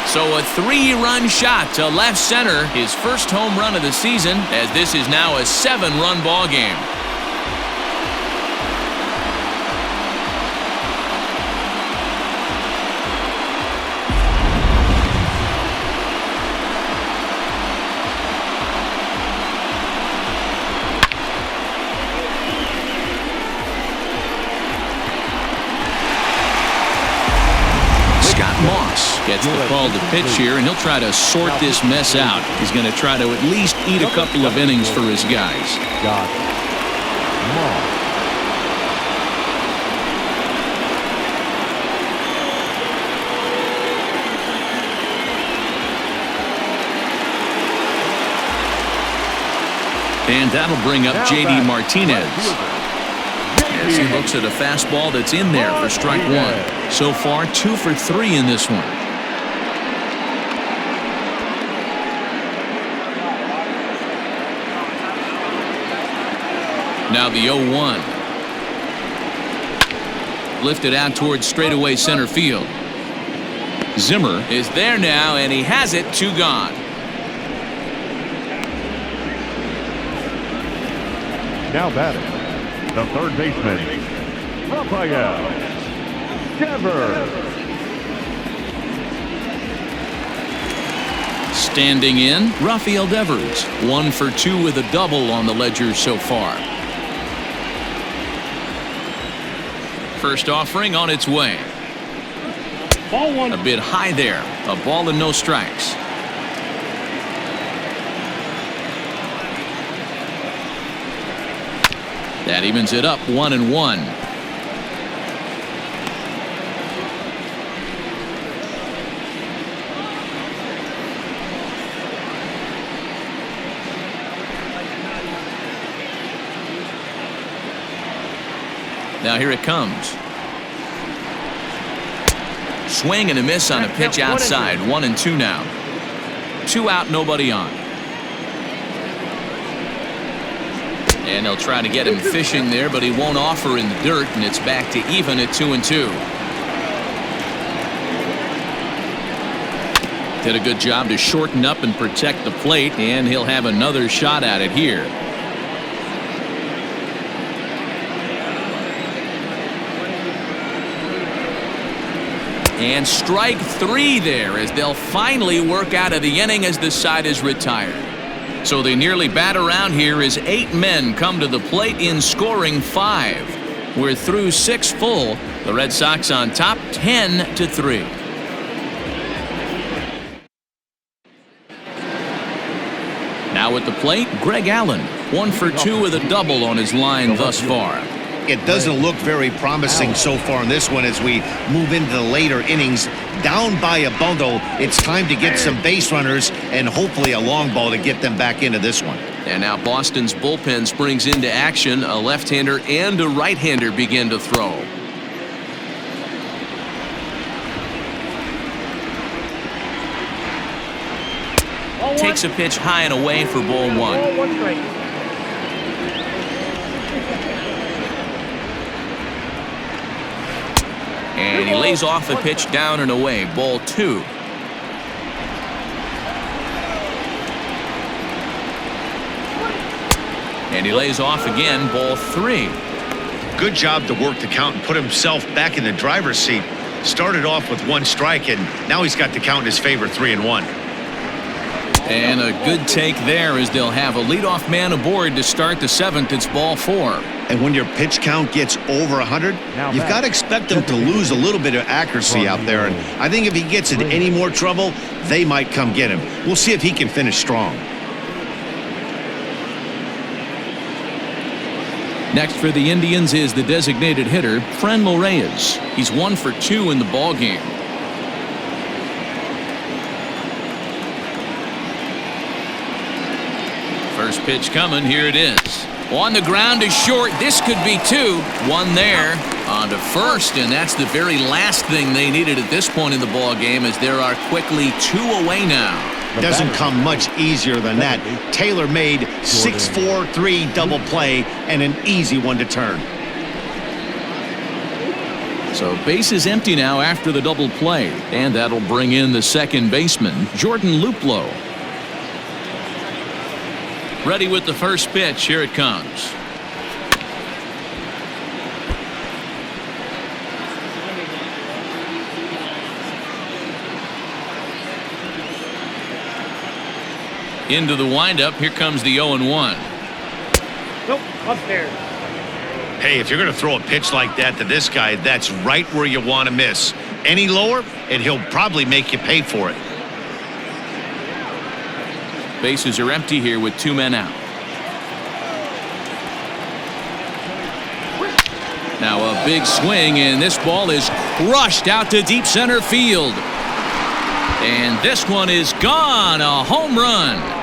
So a 3-run shot to left center. His first home run of the season, as this is now a 7-run ball game. Gets the call to pitch here, and he'll try to sort this mess out. He's going to try to at least eat a couple of innings for his guys. And that'll bring up J.D. Martinez as he looks at a fastball that's in there for strike 1. So far, 2 for 3 in this one. Now the 0-1. Lifted out towards straightaway center field. Zimmer is there now, and he has it. 2 gone. Now batting, the third baseman, Ramirez. Standing in, Rafael Devers. 1 for 2 with a double on the ledger so far. First offering on its way. Ball 1. A bit high there. A ball and no strikes. That evens it up 1-1. Now here it comes. Swing and a miss on a pitch outside. 1-2 now. 2 out, nobody on. And they'll try to get him fishing there, but he won't offer in the dirt, and it's back to even at 2-2. Did a good job to shorten up and protect the plate, and he'll have another shot at it here. And strike 3 there as they'll finally work out of the inning as the side is retired. So they nearly bat around here as 8 men come to the plate in scoring 5. We're through 6 full. The Red Sox on top 10-3. Now at the plate, Greg Allen. 1 for 2 with a double on his line thus far. It doesn't look very promising so far in this one as we move into the later innings. Down by a bundle, it's time to get some base runners and hopefully a long ball to get them back into this one. And now Boston's bullpen springs into action. A left-hander and a right-hander begin to throw. takes a pitch high and away for ball one. Ball one strike. And he lays off a pitch down and away, ball two. And he lays off again, ball three. Good job to work the count and put himself back in the driver's seat. Started off with one strike, and now he's got the count in his favor, 3-1. And a good take there as they'll have a leadoff man aboard to start the seventh. It's ball four. And when your pitch count gets over 100, you've got to expect him to lose a little bit of accuracy out there. And I think if he gets in any more trouble, they might come get him. We'll see if he can finish strong. Next for the Indians is the designated hitter, Ramirez. He's 1 for 2 in the ballgame. First pitch coming. Here it is. On the ground is short. This could be two. One there. On to first, and that's the very last thing they needed at this point in the ballgame, as there are quickly 2 away now. Doesn't come much easier than that. Taylor made 6-4-3 double play and an easy one to turn. So base is empty now after the double play, and that'll bring in the second baseman, Jordan Luplow. Ready with the first pitch. Here it comes. Into the windup. Here comes the 0-1. Nope, upstairs. Hey, if you're going to throw a pitch like that to this guy, that's right where you want to miss. Any lower, and he'll probably make you pay for it. Bases are empty here with 2 men out. Now a big swing, and this ball is crushed out to deep center field. And this one is gone. A home run.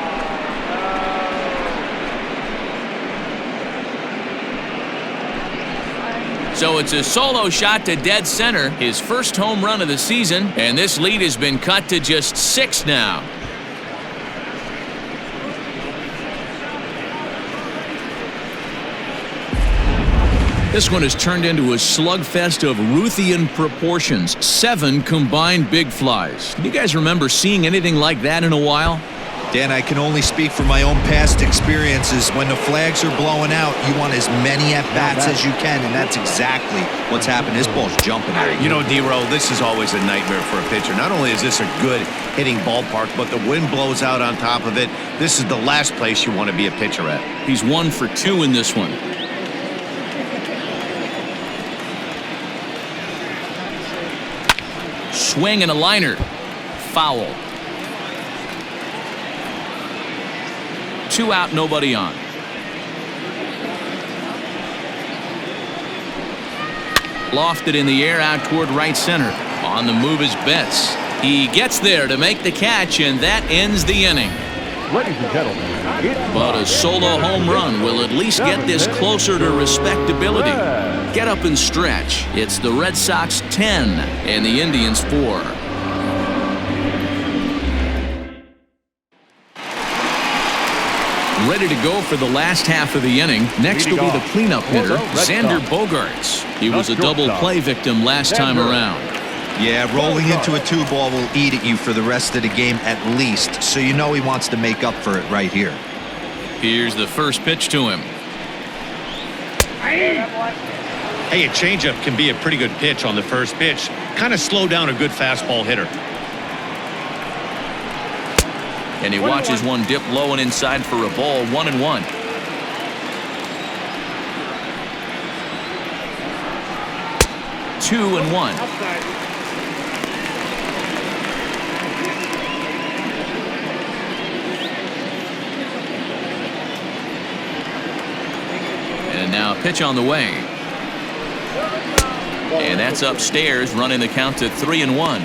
So it's a solo shot to dead center, his first home run of the season, and this lead has been cut to just 6 now. This one has turned into a slugfest of Ruthian proportions. 7 combined big flies. Do you guys remember seeing anything like that in a while? Dan, I can only speak from my own past experiences. When the flags are blowing out, you want as many at-bats as you can, and that's exactly what's happened. This ball's jumping at you. You know, D-Row, this is always a nightmare for a pitcher. Not only is this a good hitting ballpark, but the wind blows out on top of it. This is the last place you want to be a pitcher at. He's 1 for 2 in this one. Swing and a liner. Foul. 2 out, nobody on. Lofted in the air out toward right center. On the move is Betts. He gets there to make the catch, and that ends the inning. Ladies and gentlemen, But a solo home run will at least get this closer to respectability. Get up and stretch. It's the Red Sox 10 and the Indians 4. Ready to go for the last half of the inning. Next will be the cleanup hitter, Xander Bogaerts. He was a double play victim last time around. Yeah, rolling into a 2-ball will eat at you for the rest of the game at least, so you know he wants to make up for it right here. Here's the first pitch to him. Hey, a changeup can be a pretty good pitch on the first pitch. Kind of slow down a good fastball hitter. And he watches one dip low and inside for a ball. 1-1. Two and 1. And now a pitch on the way. And that's upstairs, running the count to 3-1.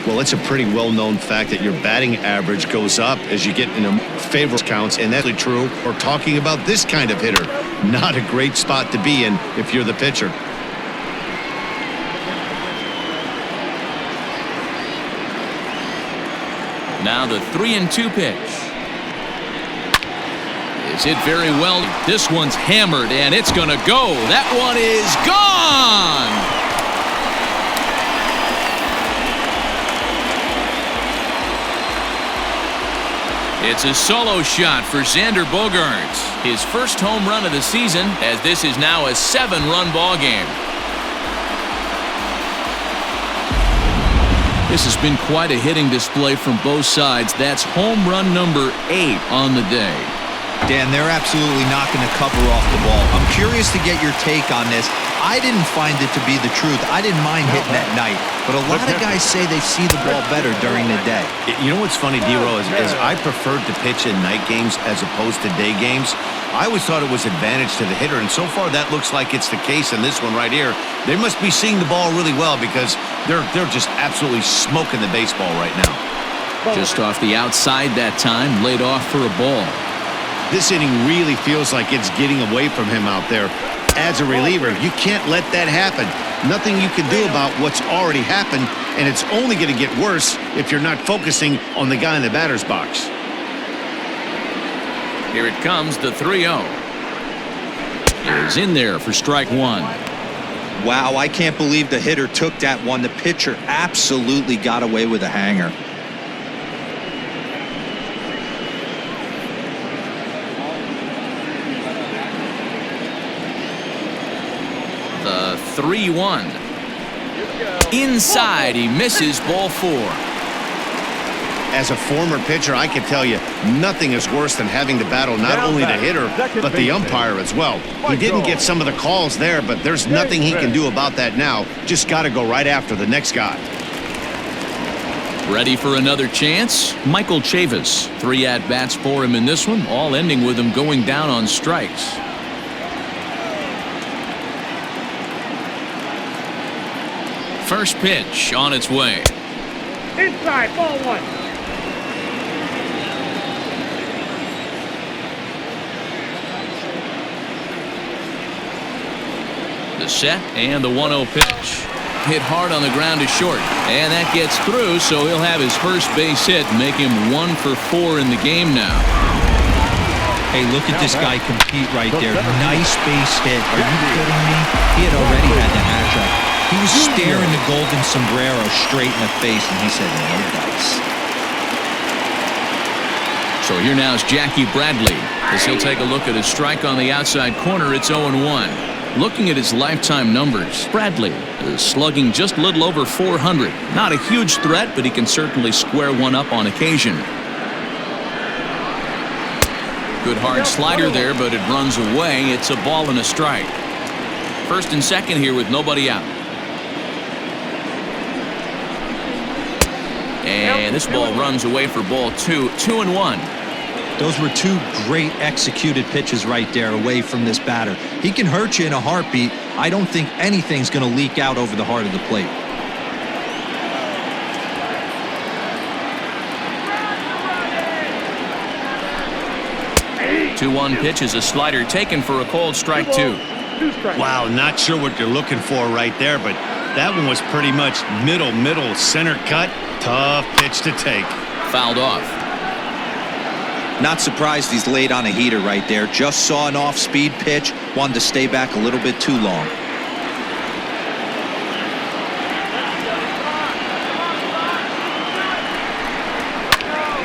Well, it's a pretty well-known fact that your batting average goes up as you get in favorable counts, and that's really true. We're talking about this kind of hitter. Not a great spot to be in if you're the pitcher. Now the 3-2 pitch. It's hit very well. This one's hammered, and it's going to go. That one is gone. It's a solo shot for Xander Bogaerts. His first home run of the season, as this is now a 7-run ball game. This has been quite a hitting display from both sides. That's home run number 8 on the day. Dan, they're absolutely not going to cover off the ball. I'm curious to get your take on this. I didn't find it to be the truth. I didn't mind hitting at night, but a lot of guys say they see the ball better during the day. You know what's funny, D-Row, is I preferred to pitch in night games as opposed to day games. I always thought it was advantage to the hitter, and so far that looks like it's the case in this one right here. They must be seeing the ball really well because they're just absolutely smoking the baseball right now. Just off the outside that time, laid off for a ball. This inning really feels like it's getting away from him out there. As a reliever, you can't let that happen. Nothing you can do about what's already happened, and it's only going to get worse if you're not focusing on the guy in the batter's box. Here it comes, the 3-0. Is in there for strike 1. Wow, I can't believe the hitter took that one. The pitcher absolutely got away with a hanger. The 3-1. Inside, he misses, ball 4. As a former pitcher, I can tell you, nothing is worse than having to battle not only the hitter, but the umpire as well. He didn't get some of the calls there, but there's nothing he can do about that now. Just got to go right after the next guy. Ready for another chance? Michael Chavis. 3 at-bats for him in this one, all ending with him going down on strikes. First pitch on its way. Inside, ball 1. The set and the 1-0 pitch. Hit hard on the ground to short. And that gets through, so he'll have his first base hit, make him 1 for 4 in the game now. Hey, look at this guy compete right there. Nice base hit. Are you kidding me? He had already had the hat trick. He was staring the golden sombrero straight in the face, and he said, no dice. So here now is Jackie Bradley, as he'll take a look at his strike on the outside corner. It's 0-1. Looking at his lifetime numbers, Bradley is slugging just a little over 400. Not a huge threat, but he can certainly square one up on occasion. Good hard slider there, but it runs away. It's a ball and a strike. First and second here with nobody out. And this ball runs away for ball 2. 2-1. Those were 2 great executed pitches right there away from this batter. He can hurt you in a heartbeat. I don't think anything's going to leak out over the heart of the plate. 2-1 pitch is a slider taken for a called strike 2. Wow, not sure what you're looking for right there, but that one was pretty much middle, center cut. Tough pitch to take. Fouled off. Not surprised he's laid on a heater right there. Just saw an off-speed pitch. Wanted to stay back a little bit too long.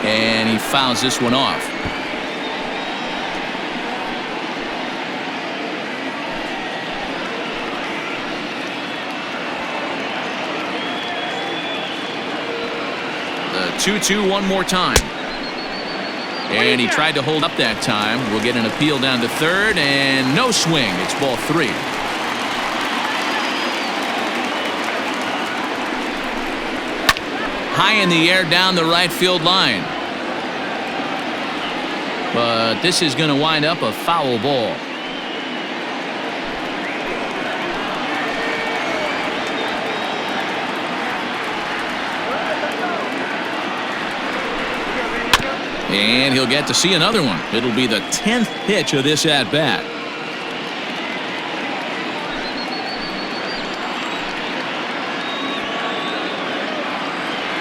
And he fouls this one off. The 2-2 one more time. And he tried to hold up that time. We'll get an appeal down to third, and no swing. It's ball 3. High in the air down the right field line. But this is going to wind up a foul ball. And he'll get to see another one. It'll be the 10th pitch of this at-bat.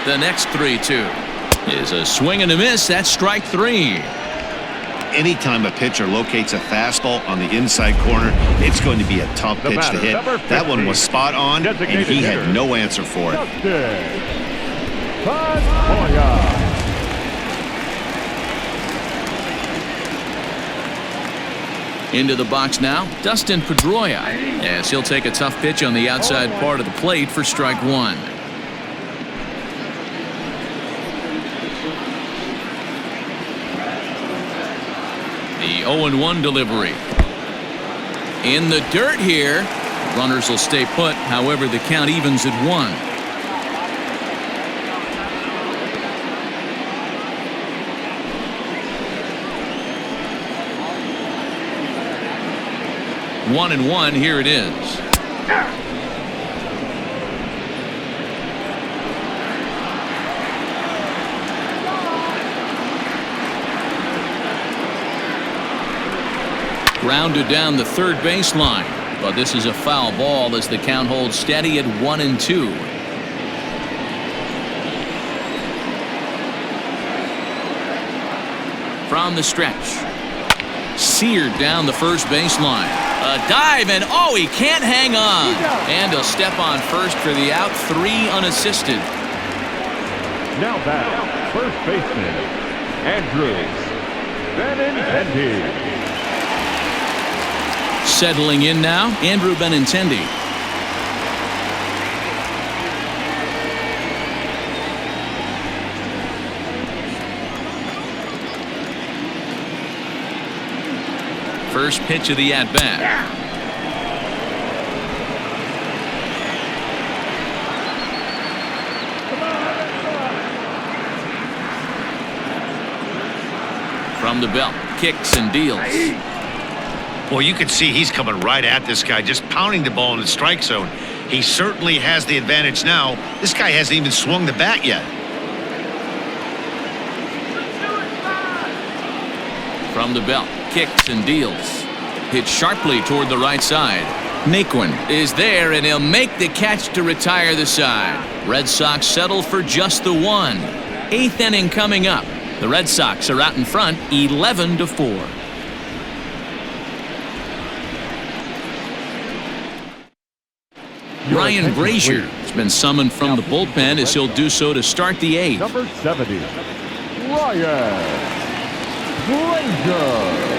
The next 3-2. Is a swing and a miss. That's strike 3. Anytime a pitcher locates a fastball on the inside corner, it's going to be a tough pitch to hit. That one was spot on, and he had no answer for it. Into the box now, Dustin Pedroia, as he'll take a tough pitch on the outside part of the plate for strike 1. The 0-1 delivery. In the dirt here. Runners will stay put. However, the count evens at 1. One and one. Here it is. Grounded down the third baseline, but this is a foul ball as the count holds steady at 1-2. From the stretch, seared down the first baseline. A dive, and oh, he can't hang on. And he'll step on first for the out, 3 unassisted. Now back, first baseman, Andrew Benintendi. Settling in now, Andrew Benintendi. First pitch of the at-bat. From the belt, kicks and deals. Well, you can see he's coming right at this guy, just pounding the ball in the strike zone. He certainly has the advantage now. This guy hasn't even swung the bat yet. From the belt, kicks and deals. Hit sharply toward the right side. Naquin is there, and he'll make the catch to retire the side. Red Sox settle for just the 1. 8th inning coming up. The Red Sox are out in front, 11-4. Ryan Brazier has been summoned from the bullpen as he'll do so to start the 8th. Number 70, Ryan Brazier.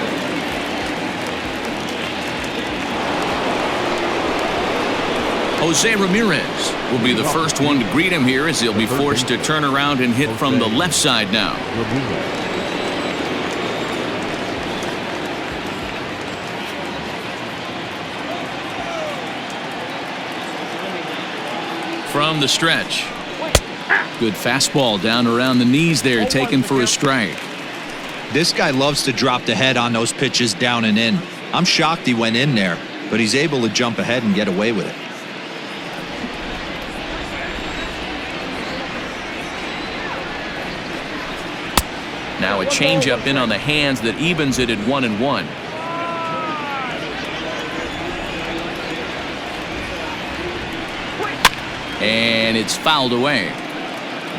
Jose Ramirez will be the first one to greet him here as he'll be forced to turn around and hit from the left side now. From the stretch. Good fastball down around the knees there, taken for a strike. This guy loves to drop the head on those pitches down and in. I'm shocked he went in there, but he's able to jump ahead and get away with it. Now a changeup in on the hands that evens it at 1-1. And it's fouled away.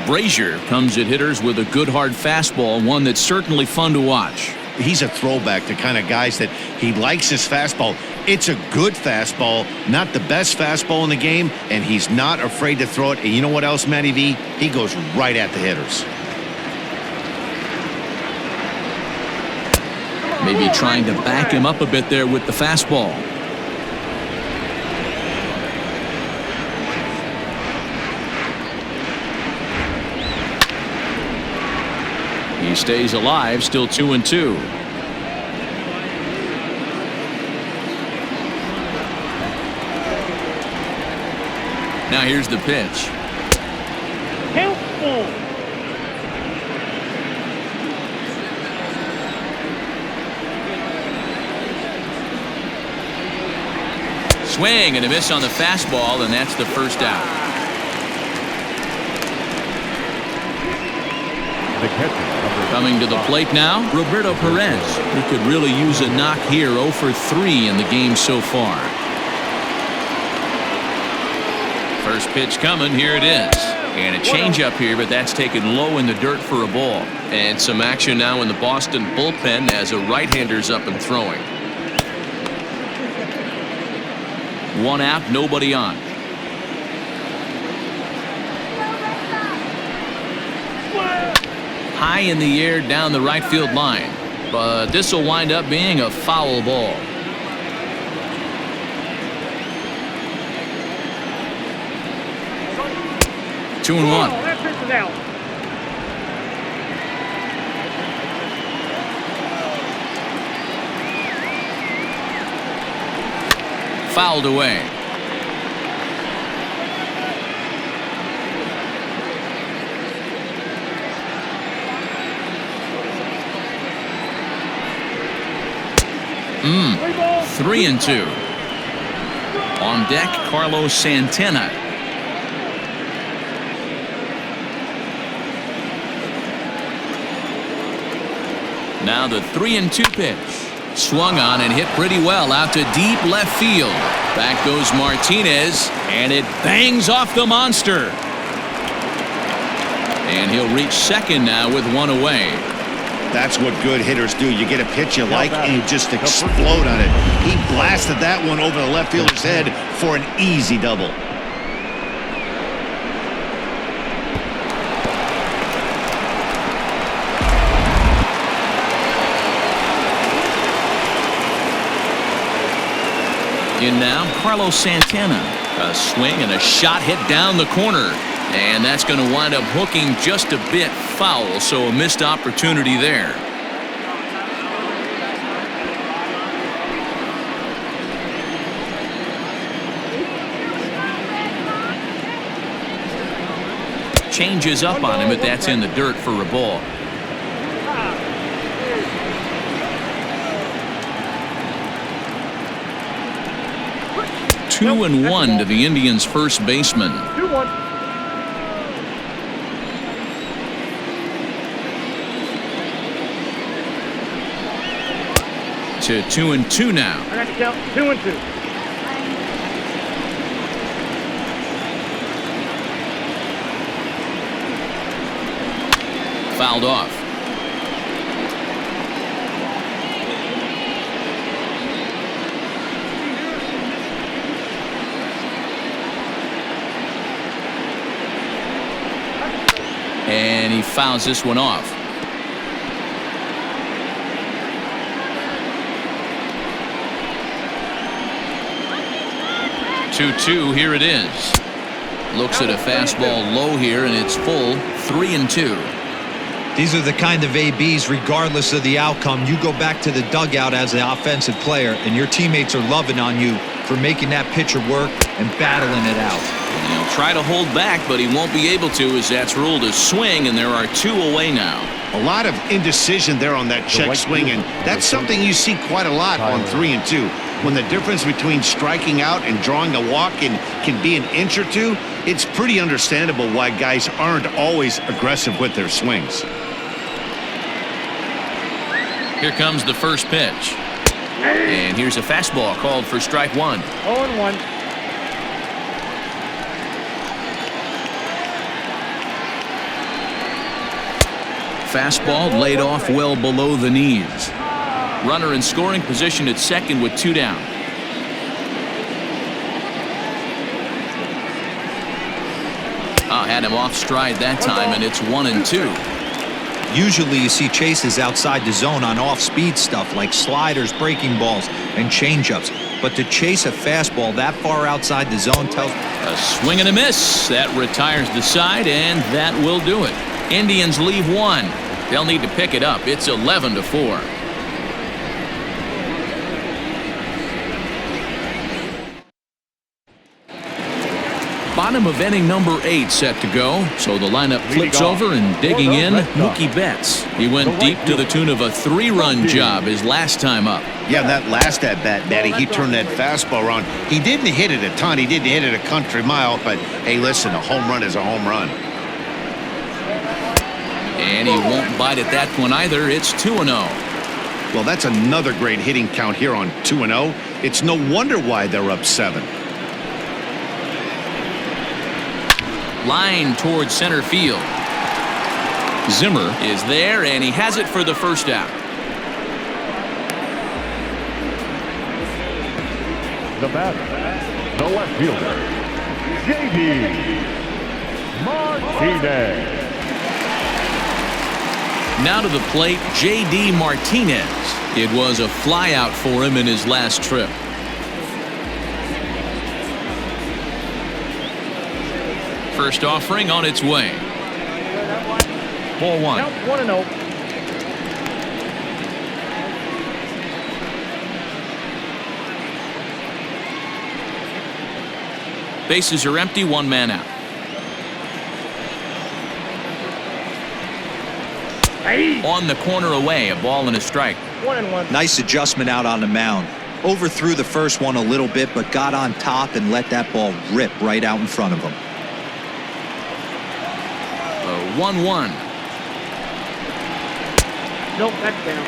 Brazier comes at hitters with a good hard fastball, one that's certainly fun to watch. He's a throwback to kind of guys that he likes his fastball. It's a good fastball, not the best fastball in the game, and he's not afraid to throw it. And you know what else, Matty V? He goes right at the hitters. Maybe trying to back him up a bit there with the fastball. He stays alive, still 2-2. Now here's the pitch. Helpful. Swing and a miss on the fastball, and that's the first out. Coming to the plate now, Roberto Perez, who could really use a knock here. 0 for 3 in the game so far. First pitch coming, here it is. And a changeup here, but that's taken low in the dirt for a ball. And some action now in the Boston bullpen as a right-hander's up and throwing. One out, nobody on. High in the air down the right field line, but this will wind up being a foul ball. Two and one. That pitch is out. Fouled away. Three and two. On deck, Carlos Santana. Now the 3-2 pitch. Swung on and hit pretty well out to deep left field. Back goes Martinez, and it bangs off the monster. And he'll reach second now with one away. That's what good hitters do. You get a pitch you like and you just explode on it. He blasted that one over the left fielder's head for an easy double. In now, Carlos Santana. A swing and a shot hit down the corner. And that's going to wind up hooking just a bit foul, so a missed opportunity there. Changes up on him, but that's in the dirt for a ball. Two and one to the Indians' first baseman. 2-1. To 2-2 now. I got to count 2 and 2. Fouled off. And he fouls this one off. 2-2, here it is. Looks at a fastball low here, and it's full. 3-2. These are the kind of ABs, regardless of the outcome. You go back to the dugout as the offensive player, and your teammates are loving on you for making that pitcher work and battling it out. And he'll try to hold back, but he won't be able to, as that's ruled a swing, and there are two away now. A lot of indecision there on that check swing, and that's something you see quite a lot on 3-2. When the difference between striking out and drawing a walk can be an inch or two, it's pretty understandable why guys aren't always aggressive with their swings. Here comes the first pitch. And here's a fastball called for strike one. 0-1. Fastball laid off well below the knees. Runner in scoring position at second with two down. Had him off stride that time, and it's 1-2. Usually you see chases outside the zone on off-speed stuff like sliders, breaking balls, and changeups. But to chase a fastball that far outside the zone tells... A swing and a miss. That retires the side, and that will do it. Indians leave one. They'll need to pick it up. It's 11-4. Bottom of inning number 8 set to go. So the lineup flips over, and digging in, Mookie Betts. He went deep to the tune of a 3-run job his last time up. Yeah, that last at-bat, Matty, he turned that fastball around. He didn't hit it a ton. He didn't hit it a country mile, but hey, listen, a home run is a home run. And he won't bite at that one either. It's 2-0. Well, that's another great hitting count here on 2-0. It's no wonder why they're up 7. Line towards center field. Zimmer is there, and he has it for the first out. The batter, the left fielder, J.D. Martinez. Now to the plate, J.D. Martinez. It was a flyout for him in his last trip. First offering on its way. Ball one. Count 1-0. Bases are empty, one man out. Hey. On the corner away, a ball and a strike. 1-1. Nice adjustment out on the mound. Overthrew the first one a little bit, but got on top and let that ball rip right out in front of him. 1-1. Nope, that's down.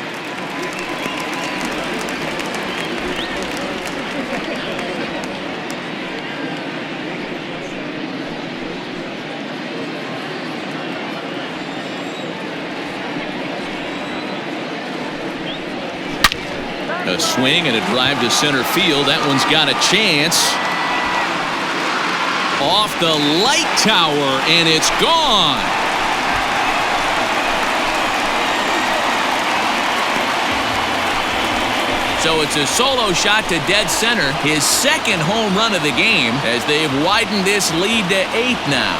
A swing and a drive to center field. That one's got a chance. Off the light tower, and it's gone. So it's a solo shot to dead center. His second home run of the game as they've widened this lead to 8 now.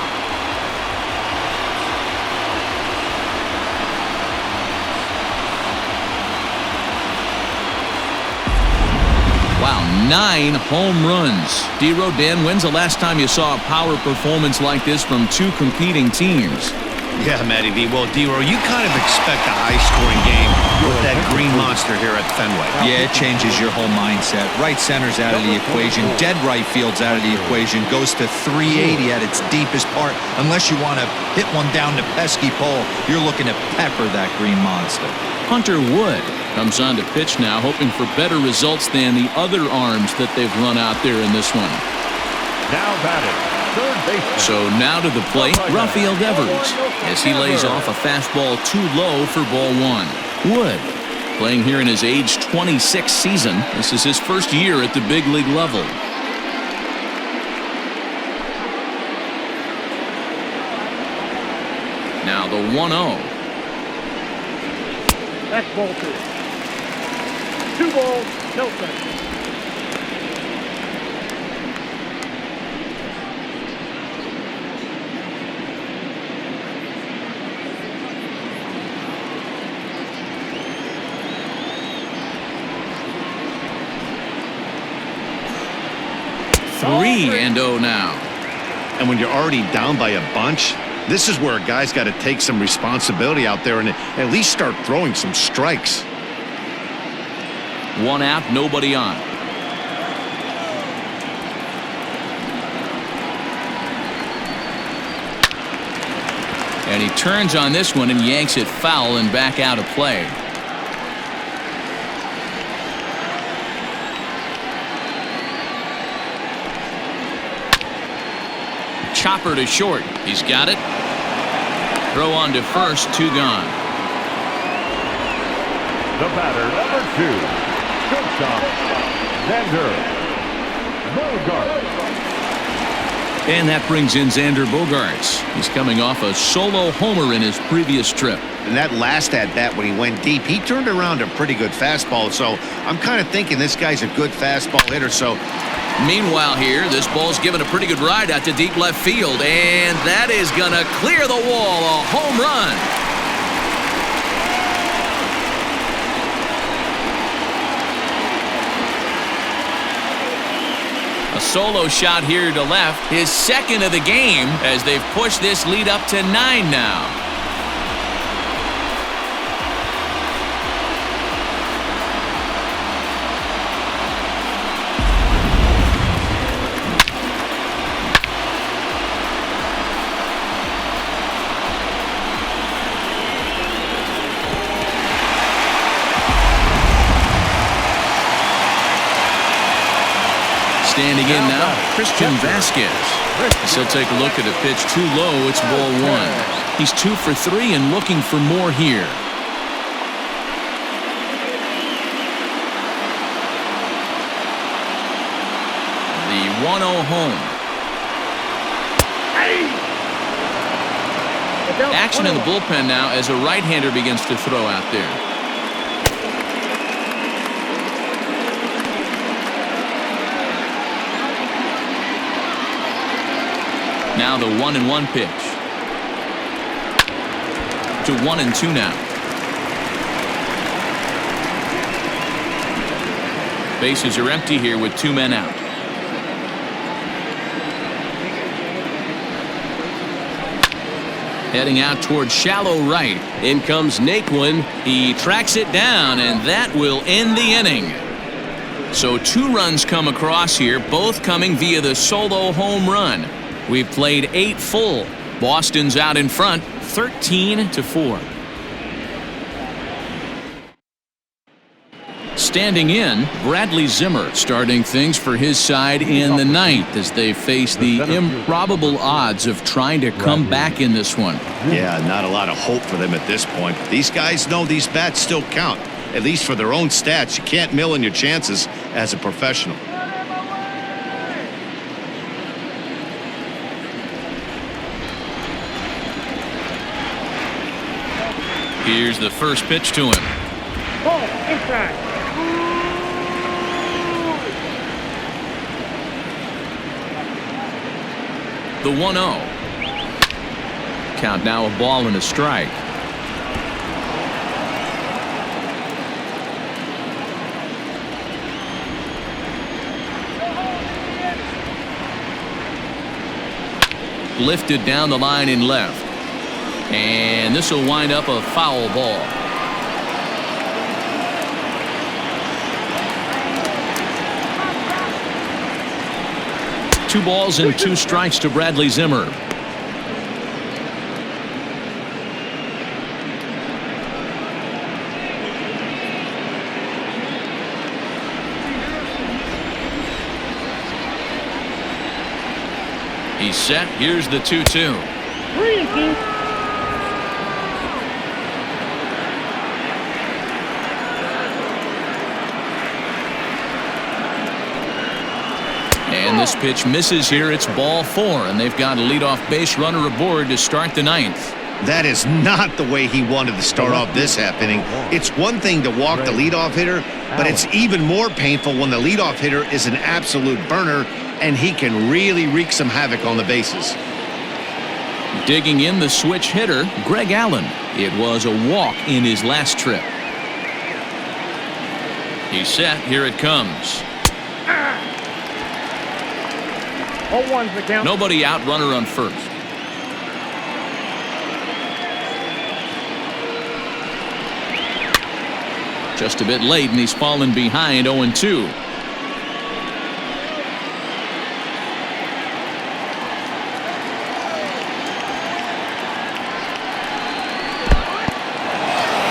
Wow, 9 home runs. D-Rodin, when's the last time you saw a power performance like this from two competing teams? Yeah, Matty V. Well, D-Ro, you kind of expect a high-scoring game with that green monster here at Fenway. Yeah, it changes your whole mindset. Right center's out of the equation. Dead right field's out of the equation. Goes to 380 at its deepest part. Unless you want to hit one down the pesky pole, you're looking to pepper that green monster. Hunter Wood comes on to pitch now, hoping for better results than the other arms that they've run out there in this one. Now batting, third baseman. So now to the plate, Rafael Devers, as he lays off a fastball too low for ball one. Wood, playing here in his age 26 season. This is his first year at the big league level. Now the 1-0. That's ball 2. 2 balls, no strikes. Three and 0 now. And when you're already down by a bunch, this is where a guy's got to take some responsibility out there and at least start throwing some strikes. 1 out, nobody on. And he turns on this one and yanks it foul and back out of play. Chopper to short. He's got it. Throw on to first, 2 gone. The batter, number 2, shortstop, Xander Bogaerts. And that brings in Xander Bogaerts. He's coming off a solo homer in his previous trip. And that last at-bat when he went deep, he turned around a pretty good fastball. So I'm kind of thinking this guy's a good fastball hitter. So meanwhile here, this ball's given a pretty good ride out to deep left field. And that is going to clear the wall. A home run. A solo shot here to left, his second of the game, as they've pushed this lead up to 9 now. Standing in now, Christian Vasquez. He'll take a look at a pitch too low. It's ball one. He's 2 for 3 and looking for more here. The 1-0 home. Action in the bullpen now as a right-hander begins to throw out there. Now the 1-1 pitch. To 1-2 now. Bases are empty here with 2 men out. Heading out towards shallow right. In comes Naquin. He tracks it down, and that will end the inning. So 2 runs come across here, both coming via the solo home run. We've played 8 full. Boston's out in front, 13-4. Standing in, Bradley Zimmer starting things for his side in the 9th as they face the improbable odds of trying to come back in this one. Yeah, not a lot of hope for them at this point. These guys know these bats still count, at least for their own stats. You can't mill in your chances as a professional. Here's the first pitch to him. Ball inside. The 1-0. Count now a ball and a strike. Lifted down the line in left. And this will wind up a foul ball. Two balls and 2 strikes to Bradley Zimmer. He's set. Here's the 2-2. 3-2. And this pitch misses here. It's ball 4, and they've got a leadoff base runner aboard to start the 9th. That is not the way he wanted to start off this happening. It's one thing to walk the leadoff hitter, but it's even more painful when the leadoff hitter is an absolute burner, and he can really wreak some havoc on the bases. Digging in the switch hitter, Greg Allen. It was a walk in his last trip. He's set. Here it comes. 0-1's the count. Nobody out, runner on first. Just a bit late, and he's fallen behind 0-2.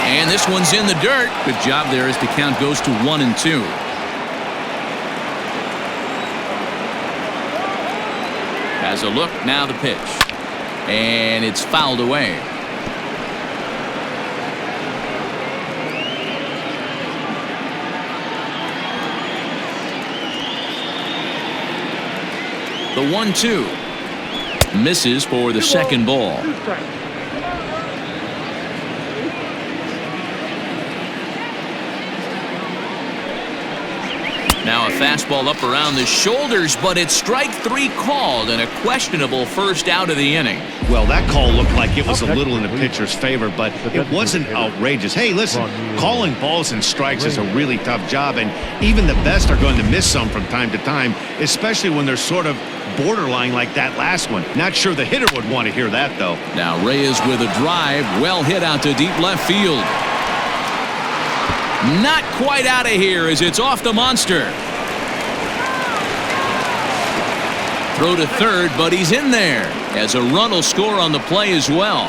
And this one's in the dirt. Good job there as the count goes to 1-2. Has a look, now the pitch. And it's fouled away. The 1-2. Misses for the second ball. 2 strikes. Now a fastball up around the shoulders, but it's strike 3 called and a questionable first out of the inning. Well, that call looked like it was a little in the pitcher's favor, but it wasn't outrageous. Hey, listen, calling balls and strikes is a really tough job, and even the best are going to miss some from time to time, especially when they're sort of borderline like that last one. Not sure the hitter would want to hear that, though. Now Reyes with a drive, well hit out to deep left field. Not quite out of here as it's off the monster. Throw to third, but he's in there as a run will score on the play as well.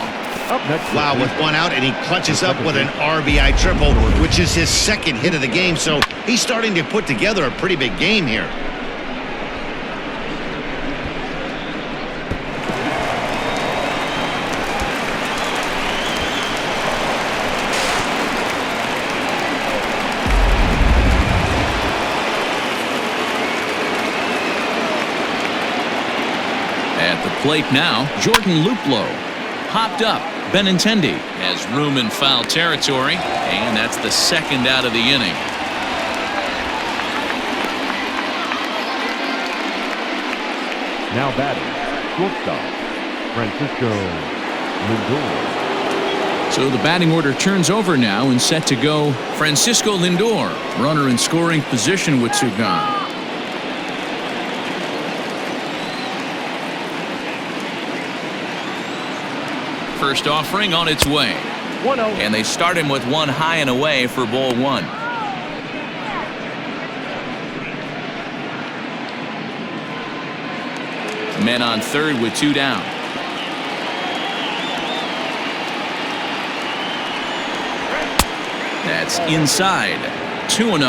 Wow, with 1 out, and he clutches up with an RBI triple, which is his 2nd hit of the game, so he's starting to put together a pretty big game here. plate now, Jordan Luplow. Popped up. Benintendi has room in foul territory, and that's the second out of the inning. Now batting, shortstop, Francisco Lindor. So the batting order turns over now and set to go Francisco Lindor, runner in scoring position with two gone. First offering on its way. 1-0. And they start him with one high and away for ball one. Men on third with two down. That's inside. 2-0.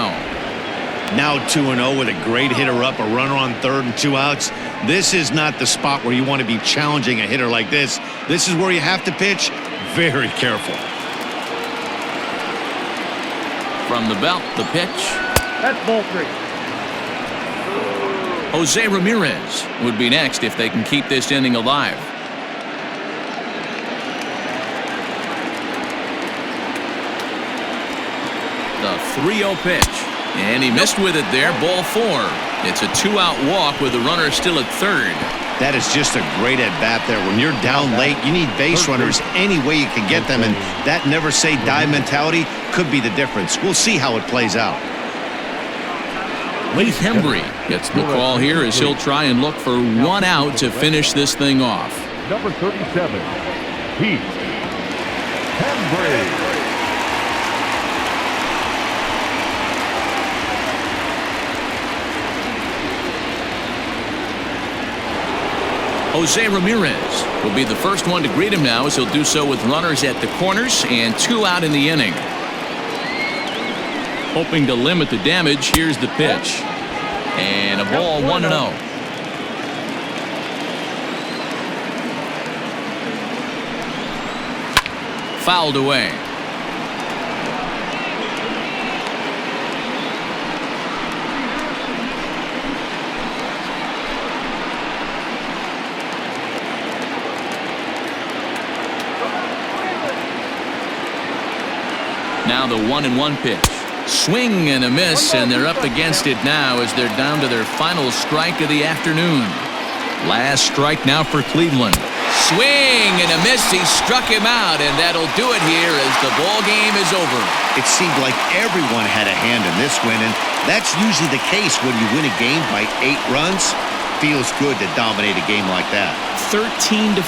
Now 2-0 with a great hitter up, a runner on third and two outs. This is not the spot where you want to be challenging a hitter like this. This is where you have to pitch very careful. From the belt, the pitch. That's ball 3. Jose Ramirez would be next if they can keep this inning alive. The 3-0 pitch. And he missed with it there. Ball 4. It's a two-out walk with the runner still at third. That is just a great at-bat there. When you're down late, you need base runners any way you can get them, and that never-say-die mentality could be the difference. We'll see how it plays out. Leith Hembry gets the call here as he'll try and look for one out to finish this thing off. Number 37, Heath Hembry. Jose Ramirez will be the first one to greet him now as he'll do so with runners at the corners and two out in the inning. Hoping to limit the damage, here's the pitch. And a ball 1-0. Fouled away. Now the 1-1 pitch. Swing and a miss, and they're up against it now as they're down to their final strike of the afternoon. Last strike now for Cleveland. Swing and a miss. He struck him out, and that'll do it here as the ball game is over. It seemed like everyone had a hand in this win, and that's usually the case when you win a game by 8 runs. Feels good to dominate a game like that. 13-5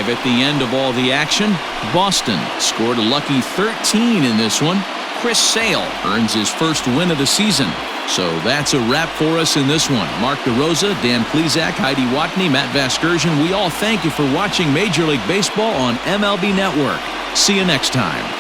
at the end of all the action. Boston scored a lucky 13 in this one. Chris Sale earns his first win of the season. So that's a wrap for us in this one. Mark DeRosa, Dan Plesac, Heidi Watney, Matt Vasgersian, we all thank you for watching Major League Baseball on MLB Network. See you next time.